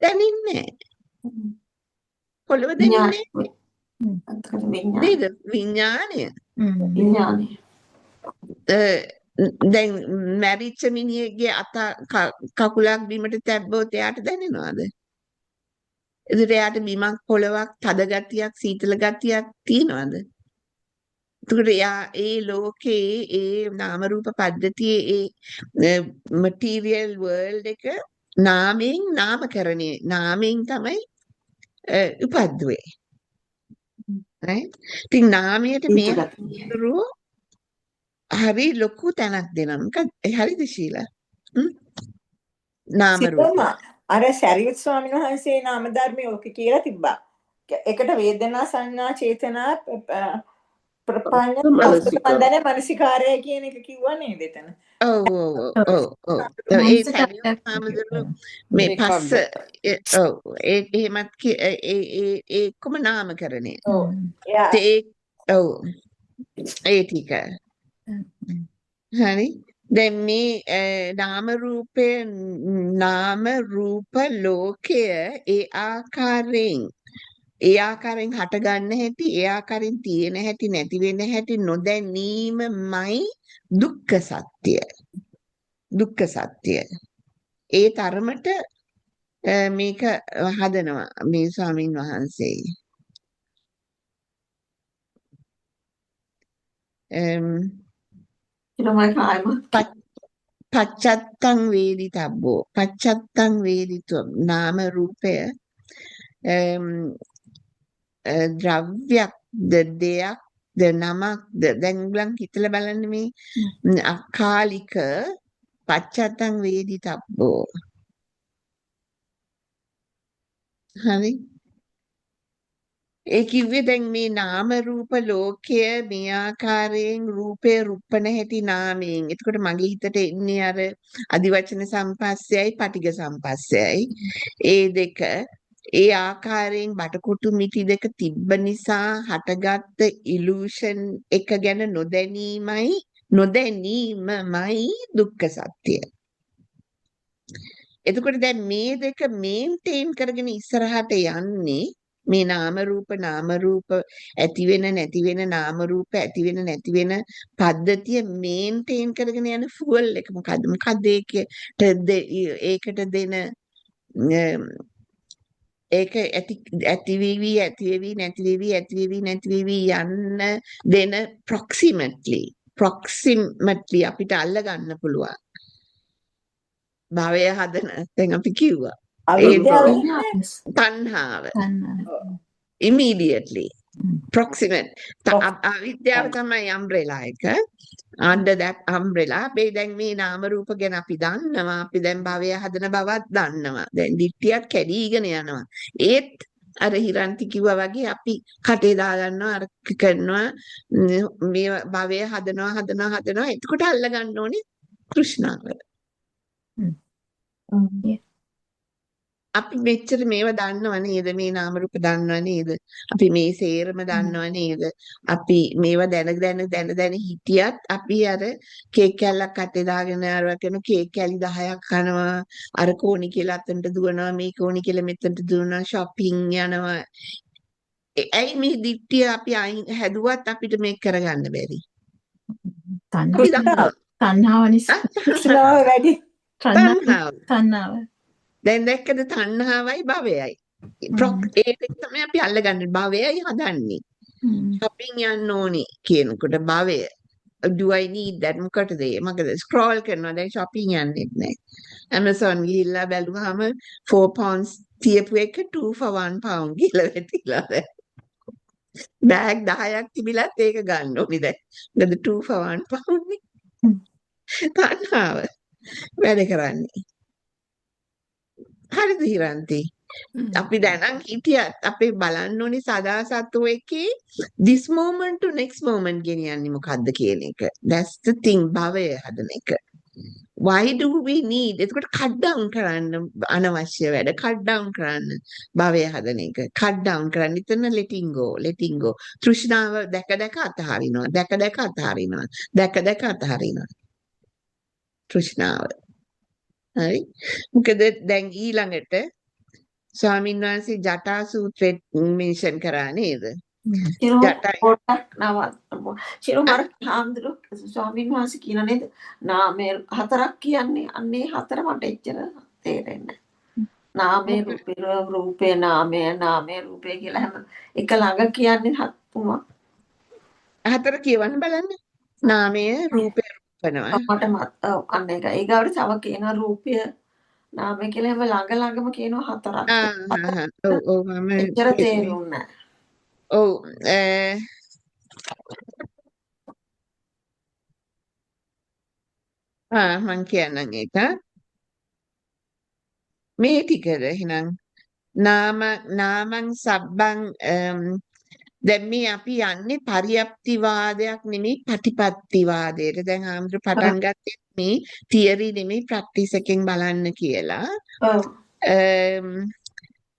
දැනෙන්නේ නැහැ. පොළව දැනෙන්නේ නේද? විඥානය. දැන් මැරිච්ච මිනිහෙක්ගේ අත කකුලක් බිමට තැබ්බොත් එයාට දැනෙනවද? එදිට එයාට බිමක් පොළවක් තද ගතියක් සීතල ගතියක් තියෙනවද? එතකොට ඒ ලෝකේ ඒ නාම රූප පද්ධතියේ ඒ මටීරියල් වර්ල්ඩ් එක නාමයෙන් නාමකරණය නාමයෙන් තමයි උපද්දුවේ. right? ඉතින් නාමයට මේ හඳුරුවෝ හරි ලොකු තැනක් දෙනවා. මොකද හරිද ශීලා? නාම රූප. සිතම අර සරියුත් ස්වාමීන් වහන්සේ නාම ධර්මයේ ඔක කියලා තිබ්බා. එකට වේදනා සංඥා චේතනා ප්‍රපංච පස්පන්දන මනසිකාරය කියන එක කිව්වා නේද එතන? ඔව් ඒ සරියුත් හාමුදුරුවෝ මේ පස්ස ඔව් එහෙමත් ඒ කොම නාමකරණය. ඔව්. ඔව් ඒ ටික. හරි. දැන් මේ නාම රූප ලෝකය ඒ ආකාරයෙන් හට ගන්න හැටි ඒ ආකාරයෙන් තියෙන හැටි නැති වෙන හැටි නොදැනීමමයි දුක්ඛ සත්‍ය. ඒ තරමට මේක හදනවා මේ ස්වාමින් වහන්සේ. පච්චත්තං වේදිතබ්බෝ පච්චත්තං වේදිතෝ නාම රූපය ද්‍රව්‍යයක් දෙයක් නමක් දැන් උගලන් හිතලා බලන්න මේ අකාලික පච්චත්තං වේදිතබ්බෝ හරි ඒ කිව්වේ දැන් මේ නාම රූප ලෝකය මේ ආකාරයෙන් රූපේ රුප්පන හැටි නාමයෙන්. එතකොට මගේ හිතට එන්නේ අර අදිවචන සම්පස්සයයි පටිඝ සම්පස්සයයි. ඒ දෙක ඒ ආකාරයෙන් බටකොටු මිටි දෙක තිබ්බ නිසා හටගත්ත ඉලූෂන් එක ගැන නොදැනීමමයි දුක්ඛ සත්‍ය. එතකොට දැන් මේ දෙක මේන්ටේන් කරගෙන ඉස්සරහට යන්නේ මේ නාම රූප ඇති වෙන නැති වෙන නාම රූප ඇති වෙන නැති වෙන පද්ධතිය මේන්ටේන් කරගෙන යන ෆුවල් එක මොකද්ද ඒකට දෙන ඒක ඇති වෙවි නැති වෙවි යන්න දෙන ප්‍රොක්සිමට්ලි අපිට අල්ල ගන්න පුළුවන් භවය හදන දැන් අපි කිව්වා තණ්හාව immediately proximate අවිද්‍යාව තමයි umbrella එක under that umbrella අපි දැන් මේ නාම රූප ගැන අපි දන්නවා අපි දැන් භවය හදන බවත් දන්නවා දැන් දිට්ඨියක් කැඩීගෙන යනවා ඒත් අර හිරන්ති කිව්වා වගේ අපි කටේ දා ගන්නවා අර කරනවා මේ භවය හදනවා එතකොට අල්ල ගන්න ඕනේ කෘෂ්ණාව අපි මෙච්චර මේවා දන්නව නේද මේ නාම රූප දන්නව නේද අපි මේ සේරම දන්නව නේද අපි මේවා දැන හිටියත් අපි අර කේක් කැල්ලක් අතේ දාගෙන අරවා කරන කේක් කැලි 10ක් කනවා අර කෝණි කියලා අතනට දුවනවා මේ කෝණි කියලා මෙතනට දුවනවා shopping යනවා ඇයි මේ දිට්ඨිය අපි හැදුවත් අපිට මේක කරගන්න බැරි තණ්හාව නිසා තණ්හාව දැන් දැක්කද තණ්හාවයි භවයයි ඒක තමයි අපි අල්ලගන්නේ භවයයි හදන්නේ shopping යන්න ඕනේ කියනකොට භවය do I need that මොකටද මගද scroll කරනවා දැන් shopping යන්නෙත් නැහැ Amazon ගිහිල්ලා බැලුවාම 4 pounds තියපු එක 2 for 1 pound කියලා වැටිලා දැන් බෑග් 10ක් තිබිලත් ඒක ගන්න ඕනේ දැන් මොකද 2 for 1 pound තණ්හාව වැඩ කරන්නේ හරිද හිරන්ති අපි දැනන් හිටියත් අපි බලන්න ඕනේ සදා සත්ව එකේ this moment to next moment ගෙනියන්නේ මොකද්ද කියන එක that's the thing භවය හදන එක why do we need එතකොට cut down කරන්න අනවශ්‍ය වැඩ cut down කරන්න භවය හදන එක cut down කරන්න එතන letting go තෘෂ්ණාව දැක අතහරිනවා තෘෂ්ණාව හරි මොකද දැන් ඊළඟට ස්වාමීන් වහන්සේ ජටා සූත්‍රෙ මෙන්ෂන් කරා නේද ස්වාමීන් වහන්සේ කියන නේද නාමය හතරක් කියන්නේ අන්නේ හතර මට එච්චර තේරෙන්නේ නාමය රූපේ නාමය රූපේ කියලා හැම එක ළඟ කියන්නේ හත් තුනක් හතර කියවන්න බලන්න. නාමය රූපය රූපනවා. මට අන්න එක ඊගාවට තව කියන රූපය නාමය කියලා එහෙම ළඟම කියනවා හතරක්. ඔව් මම එච්චර තේරුන්නේ ඔව් මං කියන්නම් ඒක. මේ ටිකද එහෙනම් නාමං සබ්බං දැන් මේ අපි යන්නේ පරියප්තිවාදයක් නෙමෙයි ප්‍රතිපත්තිවාදයට. දැන් ආම්ද්‍ර පටන් ගත්තේ මේ තියරි නෙමෙයි ප්‍රැක්ටිස් එකෙන් බලන්න කියලා.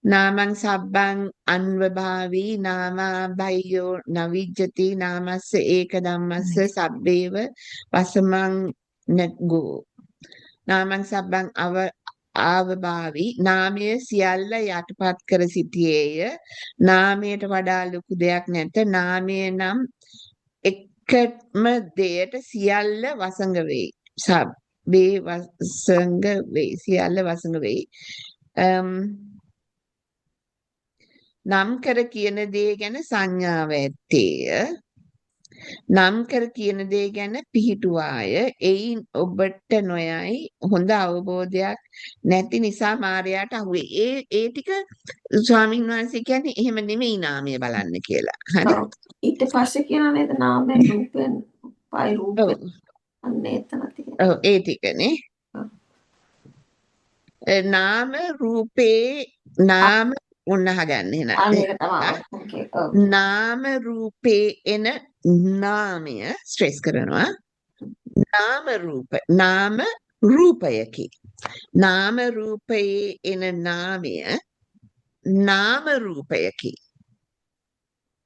නාමං සබ්බං අන්වභාවී නාමාභයෝ නවිජ්ජති නාමස්ස ඒක ධම්මස්ස සබ්බේව වසමං නග්ගෝ. නාමං සබ්බං ආවභාවී නාමය සියල්ල යටපත් කර සිටියේය. නාමයට වඩා ලොකු දෙයක් නැත. නාමය නම් එකම දෙයට සියල්ල වසඟ වෙයි. සබ්බේ වසඟ වෙයි. සියල්ල වසඟ වෙයි. නම් කර කියන දේ ගැන සංඥාව ඇත්තේය. නම් කර කියන දේ ගැන පිහිටුවාය. එයින් ඔබට නොයයි හොඳ අවබෝධයක් නැති නිසා මායයට අහුවේ. ඒ ටික ස්වාමීන් වහන්සේ කියන්නේ එහෙම නෙමෙයි නාමය බලන්න කියලා. හරි. ඊට පස්සේ කියනවා නේද නාමයෙන් රූපයෙන් පයි රූපයෙන් අන්න එතන තියෙනවා. ඔව් ඒ ටිකනේ. නාම රූපේ නාම උන්න හගන්න නාම රූපේ එන නාමය ස්ට්‍රෙස් කරනවා. නාම රූපයකි. නාම රූපයේ එන නාමය නාම රූපයකි.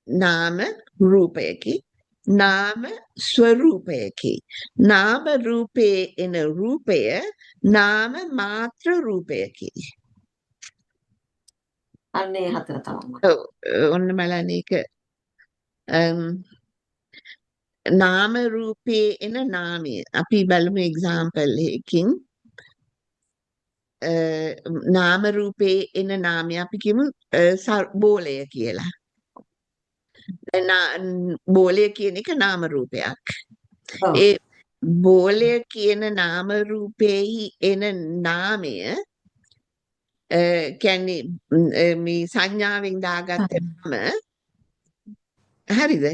නාම රූපයකි. නාම ස්වરૂපයකි. නාම රූපයේ එන රූපය නාම මාත්‍ර රූපයකි. අන්නේ හතර තමයි. ඔව් ඔන්න බලන්න ඒක නාම රූපේ එන නාමය අපි බලමු එක්සැම්පල් එකකින් නාම රූපේ එන නාමය අපි කියමු බෝලය කියලා. බෝලය කියන එක නාම රූපයක්. ඒ බෝලය කියන නාම රූපේහි එන නාමය කියන්නේ මේ සංඥාවෙන් දාගත්ත නම හරිද?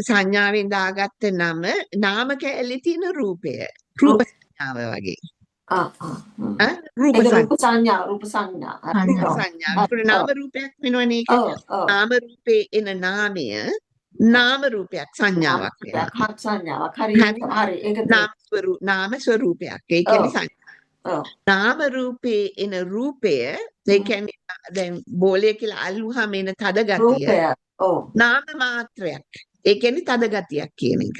සංඥාවෙන් දාගත්ත නම නාම කැලේ තියෙන රූපය. රූප සංඥාව වගේ. රූප සංඥා. නාම රූපයක් වෙනවනේ ඒක. නාම රූපේ එන නාමය නාම රූපයක් සංඥාවක් වෙනවා. සංඥාවක්. හරි. ඒක නාම ස්වરૂපයක්. ඒ කියන්නේ නාම රූපේ එන රූපය ඒ කියන්නේ දැන් බෝලය කියලා අල්ලුවාම එන තද ගතිය නාම මාත්‍රයක්. ඒ කියන්නේ තද ගතියක් කියන එක.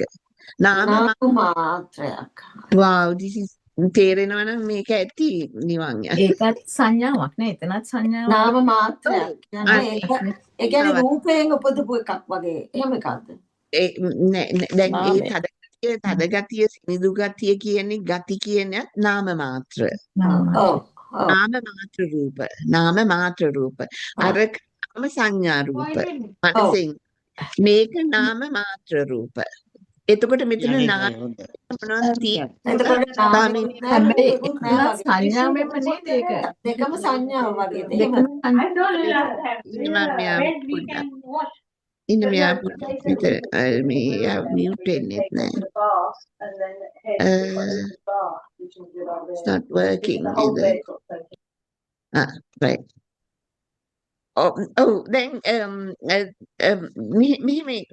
නාම මාත්‍රයක්. wow this is තේරෙනවා නම් මේක ඇති නිවන් ය. ඒකත් සංඥාවක් නේ. එතනත් සංඥාවක්. නාම මාත්‍රයක්. ඒ කියන්නේ රූපයෙන් උපදපු එකක් වගේ. එහෙම එකක්ද? දැන් ඒ තද ගතිය සිනිදු ගතිය කියන්නේ ගති කියන්නේ නාම මාත්‍ර. නාම මාත්‍ර රූප. නාම මාත්‍ර රූප. අර නාම සංඥා රූප. මනසෙන් මේක නාම මාත්‍ර රූප. එතකොට මෙතන නාම මොනවද තියෙන්නේ? එතකොට සංඥාවෙම නේද ඒක? දෙකම සංඥාව වගේ. ඉන්න මෙයා මෙතන මේ මියුට් වෙන්නේ නැහැ. It's not working either. Right. Then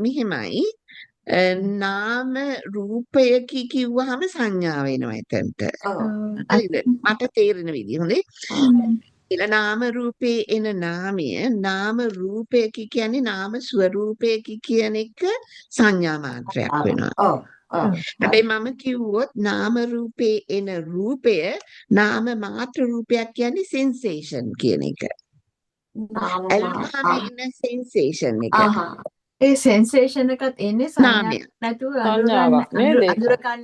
මෙහෙමයි නාම රූපයකි කිව්වහම සංඥා වෙනවා එතනට. හරිද? මට තේරෙන විදිහ හොඳේ. නාම රූපේ එන නාමය නාම රූපයකි කියන්නේ නාම ස්වરૂපයකි කියන එක සංඥා මාත්‍රයක් වෙනවා. හැබැයි මම කිව්වොත් නාම රූපේ එන රූපය නාම මාත්‍ර රූපයක් කියන්නේ සෙන්සේෂන් කියන එක. අල්හාම ඉන්න සෙන්සේෂන් එක. ඒ සෙන්සේෂන් එකත් එන්නේ සංඥා නැතුව අඳුර ගන්න.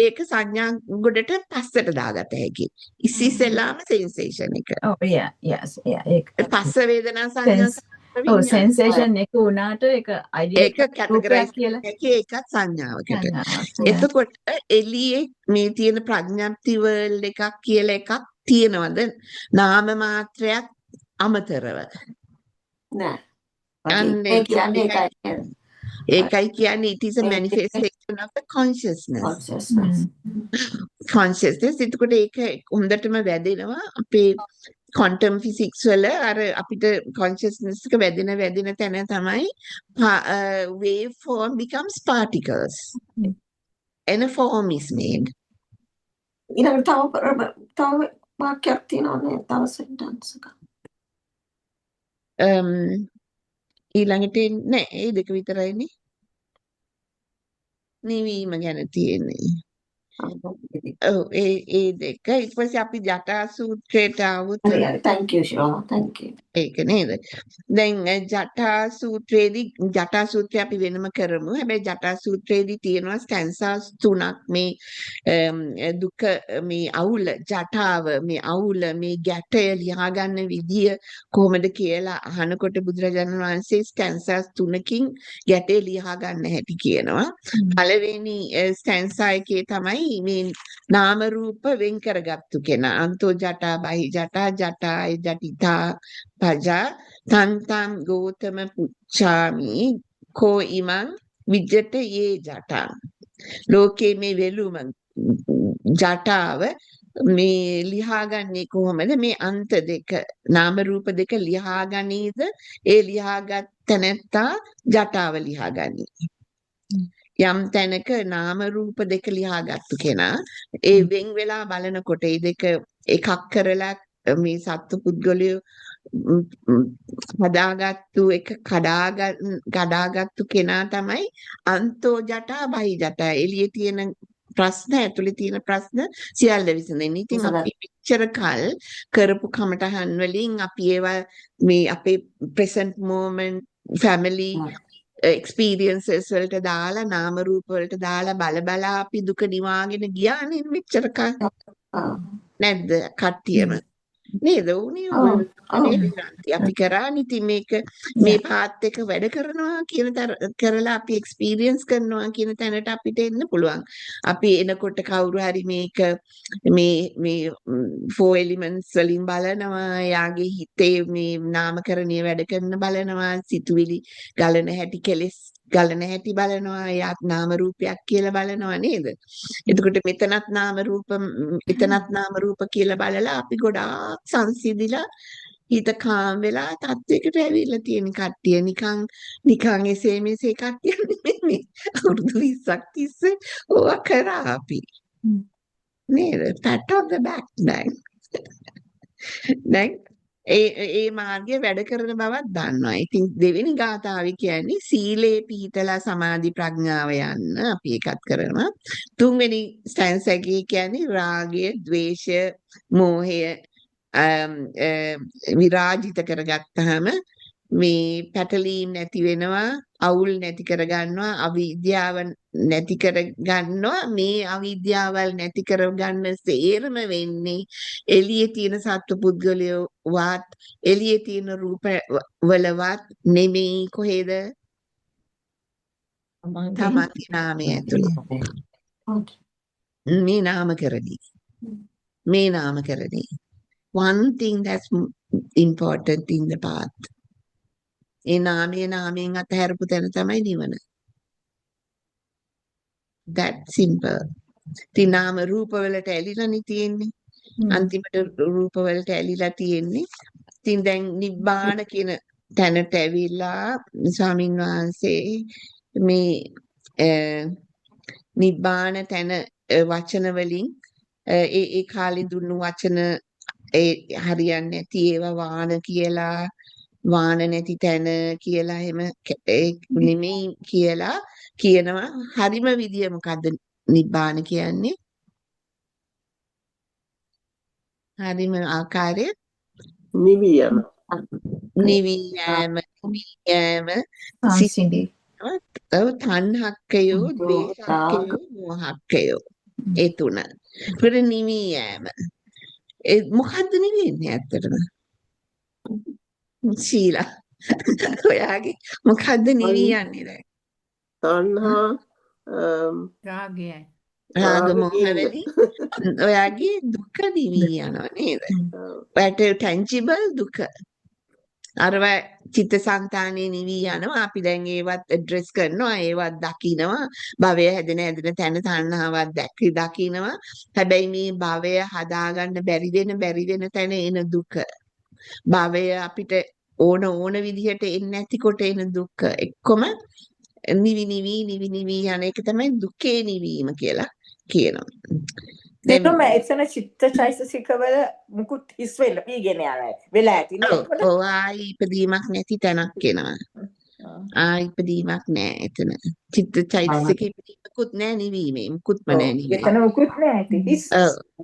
ඒක සංඥා ගොඩට පස්සට දාගත හැකි. ඉස්සෙල්ලාම සෙන්සේෂන් එක. Oh yeah, yes, yeah. ඒක පස්ස වේදනා සංඥා ඔව් සෙන්සේෂන් එක වුණාට ඒක අයිඩියා ඒක රූපයක් කැටගරයිස් කියලා එකේ එකක් සංඥාවකට. ගන්නවා. එතකොට එළියේ මේ තියෙන ප්‍රඥප්ති වර්ල්ඩ් එකක් කියලා එකක් තියෙනවද? නාම මාත්‍රයක් අමතරව. නෑ. අන්න ඒ කියන්නේ ඒකයි. ඒකයි කියන්නේ it is a manifestation of the consciousness. Consciousness. එතකොට ඒක හොඳටම වැදෙනවා අපේ quantum physics වල අර අපිට consciousness එක වැදෙන තැන තමයි wave form becomes particles and a form is made. ඊළඟට තව වාක්‍යයක් තියෙනවනේ තව sentence එකක්. ඊළඟට නෑ ඒ දෙක විතරයිනේ. නිවීම ගැන තියෙන්නේ. ඔව් ඒ දෙක ඊට පස්සේ අපි ජටා සූත්‍රයට આવුත් thank you Shiloma thank you. ඒක නේද? දැන් ජටා සූත්‍රය අපි වෙනම කරමු. හැබැයි ජටා සූත්‍රයේදී තියෙනවා ස්ටැන්සාස් 3ක් මේ දුක මේ අවුල ජටාව මේ අවුල මේ ගැටය ලියා ගන්න විදිය කොහොමද කියලා අහනකොට බුදුරජාණන් වහන්සේ ස්ටැන්සාස් 3කින් ගැටේ ලියා ගන්න හැටි කියනවා. පළවෙනි ස්ටැන්සා එකේ තමයි මේ නාම රූප වෙන් කරගත්තු කෙනා අන්තෝ ජටා බහි ජටා ජටිතා පජා තන්තම් ගෝතම පුච්චාමි කෝ ඉමං විජ්ජත යේ ජටා ලෝකේ මේ වෙලුම ජටාව මේ ලියාගන්නේ කොහොමද මේ අන්ත දෙක නාම රූප දෙක ලියාගනීද ඒ ලියාගත් නැත්තා ජටාව ලියාගනී යම් තැනක නාම රූප දෙක ලියාගත්තු කෙනා ඒ වෙන් වෙලා බලනකොට ඒ දෙක එකක් කරලා මේ සත්තු පුද්ගලයෝ හදාගත්තු එක කඩාගත්තු කෙනා තමයි අන්තෝ ජටා බහි ජටා එළියේ තියෙන ප්‍රශ්න ඇතුලේ තියෙන ප්‍රශ්න සියල්ල විසඳෙන්නේ. ඉතින් අපි මෙච්චර කල් කරපු කමටහන් වලින් අපි ඒවා මේ අපේ present moment family experiences වලට දාලා නාම රූප වලට දාලා බල අපි දුක නිවාගෙන ගියානේ මෙච්චර කල් නැද්ද කට්ටියම නේද උනේ අපි කරානේ ඉතින් මේක මේ පාත් එක වැඩ කරනවා කියන කරලා අපි එක්ස්පීරියන්ස් කරනවා කියන තැනට අපිට එන්න පුළුවන් අපි එනකොට කවුරු හරි මේක මේ 4 elements වලින් බලනවා යාගේ හිතේ මේ නාමකරණීය වැඩ කරන බලනවා සිතුවිලි ගලන හැටි කෙලස් ගලන හැටි බලනවා යාත් නාම රූපයක් කියලා බලනවා නේද එතකොට මෙතනත් නාම රූප කියලා බලලා අපි ගොඩාක් සංසිඳිලා හිත කාම් වෙලා තත්වයකට ඇවිල්ලා තියෙන කට්ටිය නිකන් එසේ මෙසේ කට්ටිය නෙමෙයි අවුරුදු 20ක් තිස්සේ ඕවා කරා අපි නේද pat on the back දැන් ඒ මාර්ගය වැඩ කරන බවක් දන්නවා. ඉතින් දෙවෙනි ගාථාවේ කියන්නේ සීලේ පිහිටලා සමාධි ප්‍රඥාව යන්න අපි ඒකත් කරනවා. තුන්වෙනි ස්ටැන්ස් එකේ කියන්නේ රාගය, ద్వේෂය, මෝහය විරාජිත කරගත්තාම මේ පැටලීම් නැති වෙනවා, අවුල් නැති කරගන්නවා, අවිද්‍යාව නැති කරගන්නවා. මේ අවිද්‍යාවල් නැති කරගන්න සේරම වෙන්නේ එළියේ තියෙන සත්ව පුද්ගලයෝ වත් එළියේ තියෙන රූප වලවත් නෙමෙයි කොහෙද? තමන්ගේ නාමය ඇතුළේ. මේ නාමකරණී. One thing that's important in the path. ඒ නාමයෙන් අතහැරපු තැන තමයි නිවන. That simple. ඉතින් නාම රූප වලට ඇලිලානේ තියෙන්නේ. අන්තිමට රූප වලට ඇලිලා තියෙන්නේ. ඉතින් දැන් නිබ්බාන කියන තැනට ඇවිල්ලා ස්වාමින් වහන්සේ මේ නිබ්බාන තැන වචන වලින් ඒ කාලේ දුන්නු වචන ඒ හරියන්නේ නැති ඒවා වාන නැති තැන කියලා එහෙම නෙමෙයි කියලා කියනවා හරිම විදිය මොකද්ද නිබ්බාන කියන්නේ හරිම ආකාරය නිවියම සංසිඳි තණ්හක්කයෝ ද්වේෂක්කයෝ මෝහක්කයෝ ඒ තුන පෙර නිවියම මොකද්ද නිවෙන්නේ ඇත්තටම? සීලා. ඔයාගේ මොකද්ද නිවි යන්නේ දැන්? තණ්හා රාගයයි. රාග රාග මොහ ගින්න. වලින් ඔයාගේ දුක නිවි යනවා නේද? ඔයාට ටැන්ජිබල් දුක. අරව චිත්තසංතානයේ නිවි යනවා. අපි දැන් ඒවත් ඇඩ්‍රස් කරනවා. ඒවත් දකිනවා. භවය හැදෙන තැන තණ්හාවක් දකිනවා. හැබැයි මේ භවය හදාගන්න බැරි වෙන තැන එන දුක. භවය අපිට ඕන විදිහට එන්නේ නැතිකොට එන දුක එක්කම නිවි යන එක තමයි දුකේ නිවීම කියලා කියනවා. දැන් සිරුරම එතන චිත්තචෛතසිකවල මුකුත් හිස් වීගෙන යනවා. වෙලා ඇති නේද? ඔව් ආයි ඉපදීමක් නැති තැනක් එනවා. ආයි ඉපදීමක් නෑ එතන. චිත්තචෛතසික ඉපදීමකුත් නෑ නිවීමේ. මුකුත්ම නෑ නිවීම. එතන මුකුත් නෑ ඇති. හිස්.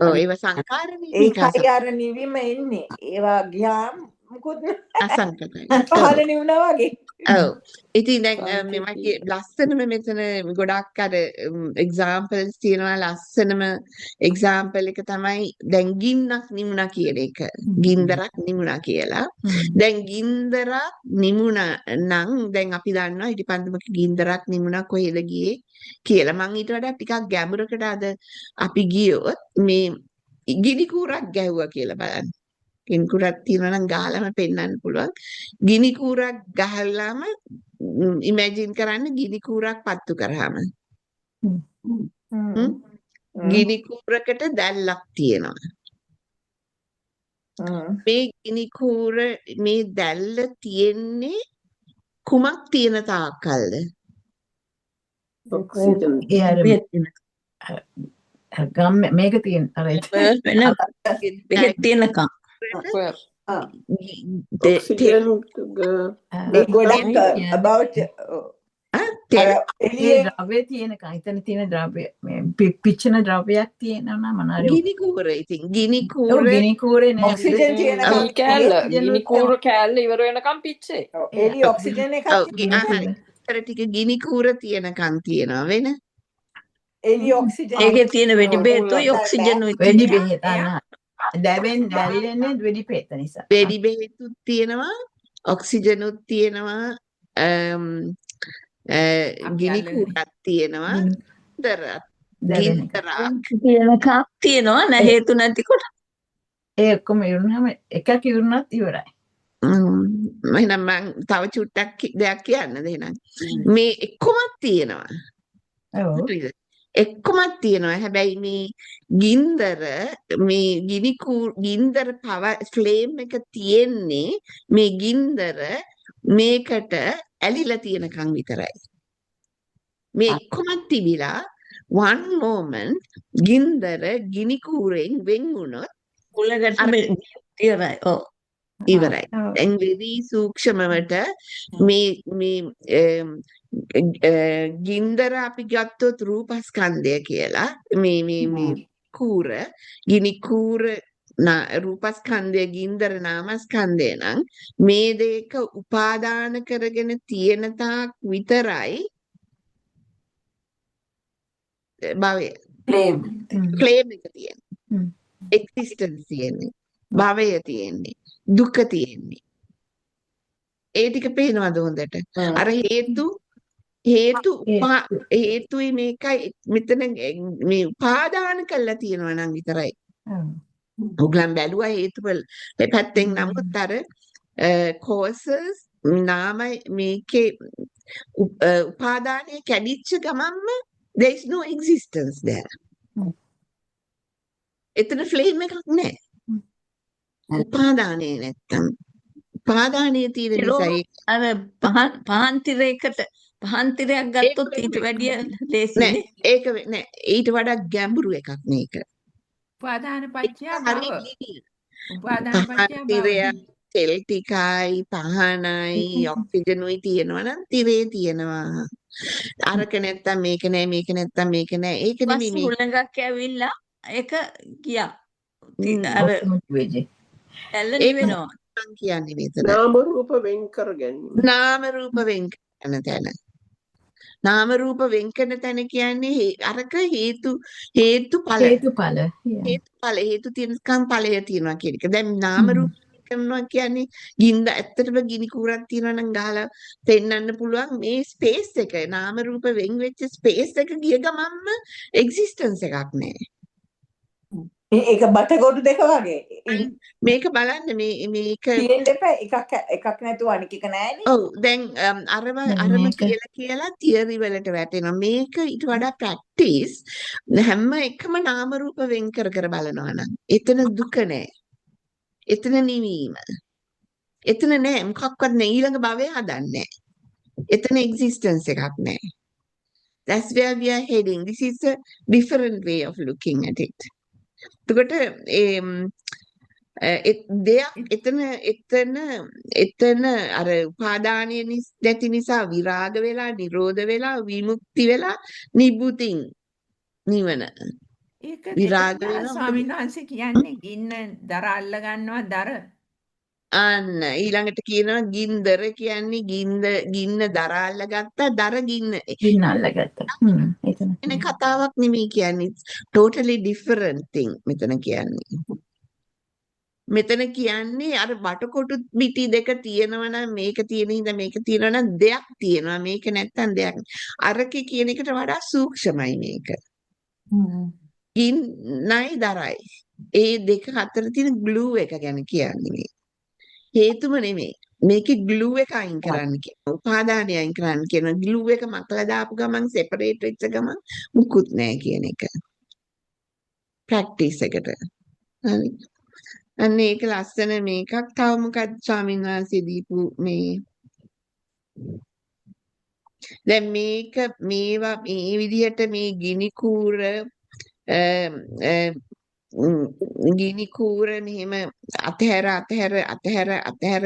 ඔව් ඒව සංකාර නිවීම. ඒකයි අර නිවීම එන්නේ. ඒවා ගියාම මුකුත් අසංකතයි. පහළ නිවුණා වගේ. ඔව්. ඉතින් දැන් මගේ ලස්සනම මෙතන ගොඩක් අර එක්සැම්පල්ස් තියෙනවා ලස්සනම එක්සැම්පල් එක තමයි දැන් ගින්නක් නිමුණා කියන එක. ගින්දරක් නිමුණා කියලා. දැන් ගින්දරක් නිමුණා නම් දැන් අපි දන්නවා ඉටිපන්දමක ගින්දරක් නිමුණා කොහෙද ගියේ කියලා. මං ඊට වඩා ටිකක් ගැඹුරකට අද අපි ගියොත් මේ ගිනි කූරක් ගැහුවා කියලා බලන්න. ගිනි කූරක් තියෙනවා නම් ගහලම පෙන්වන්න පුළුවන්. ගිනි කූරක් ගහලාම ඉමැජින් කරන්න ගිනි කූරක් පත්තු කරාම. ගිනි කූරකට දැල්ලක් තියෙනවා. මේ ගිනි කූර මේ දැල්ල තියෙන්නේ කුමක් තියෙන තාක්කල්ද? ඔක්සිජන්. ඒ අර ගම් මේක තියෙන අර බෙහෙත් තියෙනකම් ඔක්සිජන් ගොඩක් about ඒ ද්‍රව්‍ය තියෙනකම් එතන තියෙන ද්‍රව්‍ය මේ පිච්චෙන ද්‍රව්‍යයක් තියෙනවා නම් මොනාරි ගිනි කූර ඉතින් ගිනි කූර ගිනි කූරේ නේ ඔක්සිජන් තියෙනකම් ගිනි කෑල්ල ගිනි කූර කෑල්ල ඉවර වෙනකම් පිච්චේ. එළි ඔක්සිජන් එකක් හරි ටික ගිනි කූර තියෙනකම් තියෙනවා වෙන එළි ඔක්සිජන් ඒකේ තියෙන වෙඩි බෙහෙතුයි ඔක්සිජනුයි වෙඩි බෙහෙත් දැවෙන් දැල්ලෙන්නේ වෙඩි බෙහෙත නිසා. වෙඩි බෙහෙතුත් තියෙනවා ඔක්සිජනුත් තියෙනවා ගිනි කූරක් තියෙනවා ගින්දරක් තියෙනකම් තියෙනවා නෑ හේතු නැතිකොට ඒ ඔක්කොම ඉවරනම එකක් ඉවරනත් ඉවරයි. එහෙනම් මම තව චුට්ටක් දෙයක් කියන්නද එහෙනම් මේ එක්කමක් තියෙනවා. ඔව්. එක්කමක් තියෙනවා. හැබැයි මේ ගින්දර මේ ගින්දර පවර් ෆ්ලේම් එක තියෙන්නේ මේ ගින්දර මේකට ඇලිලා තියෙනකන් විතරයි. මේ එක්කමක් තිබිලා one moment ගින්දර ගිනි කූරෙන් වෙන් වුණොත් උලකට ඉවරයි. ඔව්. ඉවරයි. දැන් වෙරි සූක්ෂමවට මේ ගින්දර අපි ගත්තොත් රූපස්කන්ධය කියලා මේ කූර ගිනි කූර රූපස්කන්ධය ගින්දර නාමස්කන්ධය නම් මේ දෙක උපාදාන කරගෙන තියෙන තාක් විතරයි භවය ක්ලේම් එක තියෙන්නේ එක්සිස්ටන්ස් තියෙන්නේ භවය තියෙන්නේ දුක තියෙන්නේ ඒ ටික පේනවද හොඳට අර හේතුයි මේකයි මෙතන මේ උපාදාන කරලා තියෙනවා නම් විතරයි ඔගලන් බැලුවා හේතුවල පැත්තෙන් නමුත් අර causes නාම මේකේ උපාදානයේ කැඩිච්ච ගමන්ම there is no existence there. එතන ෆ්ලේම් එකක් නැහැ. උපාදානයේ නැත්තම් උපාදානයේ තියෙන නිසායි අර පහන් තිරයක් ගත්තොත් ඊට වැඩිය ලේසි නෑ ඒක නෑ ඊට වඩා ගැඹුරු එකක් මේක. උපාදාන පත්‍ය භව. උපාදාන පත්‍ය භව. තිරය තෙල් ටිකයි පහනයි ඔක්සිජනුයි තියෙනවා නම් තිරේ තියෙනවා. අරක නැත්තම් මේක නෑ මේක නැත්තම් මේක නෑ ඒක නෙමෙයි මේ හුලඟක් ඇවිල්ලා ඒක ගියා. අර ඇල්ල නිවෙනවා. මං කියන්නේ මෙතන. නාම රූප වෙන් කර ගැනීම. නාම රූප වෙන් කරන තැන. නාම රූප වෙන් කරන තැන කියන්නේ අරක හේතුඵල. හේතු තියෙනකම් ඵලය තියෙනවා කියන එක. දැන් නාම රූප කරනවා කියන්නේ ගින්ද ඇත්තටම ගිනි කූරක් තියනවා නම් ගහලා පෙන්වන්න පුළුවන් මේ ස්පේස් එක නාම රූප වෙන් වෙච්ච ස්පේස් එක ගිය ගමන්ම එක්සිස්ටන්ස් එකක් නැහැ. ඒක බටකොටු දෙක වගේ. මේක බලන්න මේක තියෙන්න එපා එකක් නැතුව අනික එක නෑනේ. ඔව් දැන් අරම කියලා තියරි වලට වැටෙනවා. මේක ඊට වඩා ප්‍රැක්ටිස් හැම එකම නාම රූප වෙන් කර බලනවා නම් එතන දුක නෑ. එතන නිවීම. එතන නෑ මොකක්වත් නෑ ඊළඟ භවය හදන්නේ. එතන එක්සිස්ටන්ස් එකක් නෑ. That's where we are heading. This is a different way of looking at it. එතකොට එතන අර උපාදානය නැති නිසා විරාග වෙලා නිරෝධ වෙලා විමුක්ති වෙලා නිබ්බුතින් නිවන ඒක විරාග දෙකම වෙනවා ස්වාමීන් වහන්සේ කියන්නේ ගින්න දර අල්ල ගන්නවා දර. අන්න ඊළඟට කියනවා ගින්දර කියන්නේ ගින්න දරාල්ල ගත්තා දර ගින්න ගින්න අල්ලගත්තා. එතන. එන කතාවක් නෙමෙයි කියන්නේ totally different thing මෙතන කියන්නේ. මෙතන කියන්නේ අර බටකොටු පිටි දෙක තියෙනවා නම් මේක තියෙන හින්දා මේක තියෙනවා නම් දෙයක් තියෙනවා මේක නැත්තම් දෙයක් අරකේ කියන එකට වඩා සූක්ෂමයි මේක. ගින්නයි දරයි. ඒ දෙක අතර තියෙන ග්ලූ එක ගැන කියන්නේ. හේතුම නෙමෙයි. මේකේ ග්ලූ එක අයින් කරන්න කියනවා. උපාදානය අයින් කරන්න කියනවා. ග්ලූ එක මකලා දාපු ගමන් සෙපරේට් වෙච්ච ගමන් මුකුත් නැහැ කියන එක. ප්‍රැක්ටිස් එකට. හරි. අන්න ඒක ලස්සන මේකක්. තව මොකක්ද ස්වාමීන් වහන්සේ දීපු මේ දැන් මේවා මේ විදිහට මේ ගිනි කූර ගිනි කූර මෙහෙම අතහැර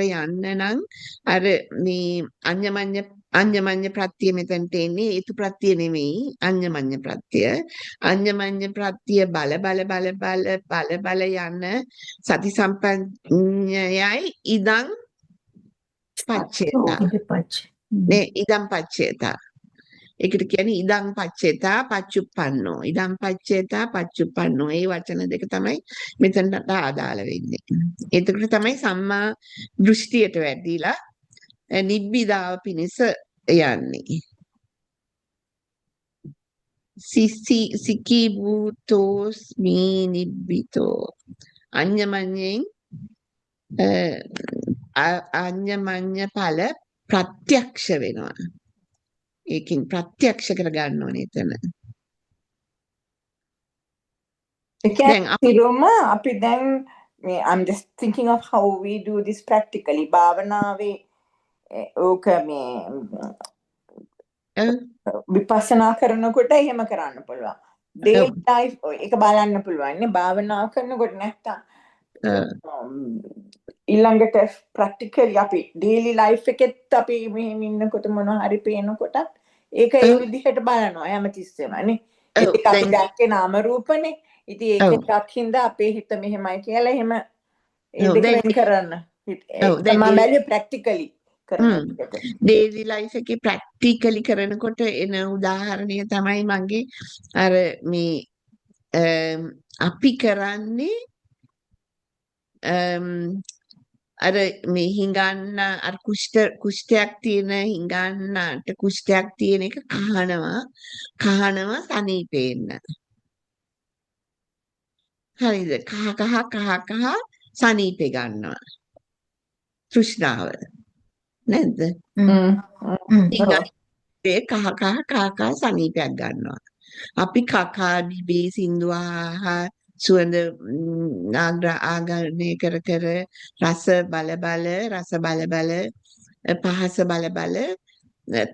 යන්න නම් අර මේ අඤ්ඤමඤ්ඤ ප්‍රත්‍ය මෙතනට එන්නේ හේතු ප්‍රත්‍ය නෙමෙයි අඤ්ඤමඤ්ඤ ප්‍රත්‍ය බල යන සති සම්පන්නයයි ඉදං පච්චේතා නේ ඉදං පච්චේතා ඒකට කියන්නේ ඉදං පච්චේතා පච්චුප්පන්නෝ ඉදං පච්චේතා පච්චුප්පන්නෝ මේ වචන දෙක තමයි මෙතනට ආදාළ වෙන්නේ. එතකොට තමයි සම්මා දෘෂ්ටියට වැටිලා නිබ්බිදාව පිණිස යන්නේ. සිකී භූතෝස් මී නිබ්බිතෝ අඤ්ඤමඤ්ඤෙන් අඤ්ඤමඤ්ඤ ඵල ප්‍රත්‍යක්ෂ වෙනවා. ඒකෙන් ප්‍රත්‍යක්ෂ කර ගන්න ඕනේ එතන. සිරුම අපි දැන් මේ I'm just thinking of how we do this practically භාවනාවේ ඕක මේ විපස්සනා කරනකොට එහෙම කරන්න පුළුවන්. daily life ඒක බලන්න පුළුවන් නේ භාවනා කරනකොට නැත්තම් ඊළඟට ප්‍රැක්ටිකලි අපි daily life එකෙත් අපි මෙහෙම ඉන්නකොට මොනවා හරි පේනකොට ඒක ඒ විදිහට බලනවා හැමතිස්සෙම නේ. ඒක අපි දැක්කේ නාම රූපනේ. ඉතින් ඒක දකින්ද අපේ හිත මෙහෙමයි කියලා එහෙම ඒ දෙක වෙන් කරන්න. මම බැලුවේ ප්‍රැක්ටිකලි කරනකොට. daily life එකේ ප්‍රැක්ටිකලි කරනකොට එන උදාහරණය තමයි මගේ අර මේ අපි කරන්නේ අර මේ හිඟන්න අර කුෂ්ඨයක් තියෙන හිඟන්නට කුෂ්ඨයක් තියෙන එක කහනවා සනීපේන්න. හරිද? කහ සනීපේ ගන්නවා. තෘෂ්ණාව. නේද? ඒ කහ සනීපයක් ගන්නවා. අපි කකා දිබේ සින්දුවා සුවඳ ආගමනය කර රස බල පහස බල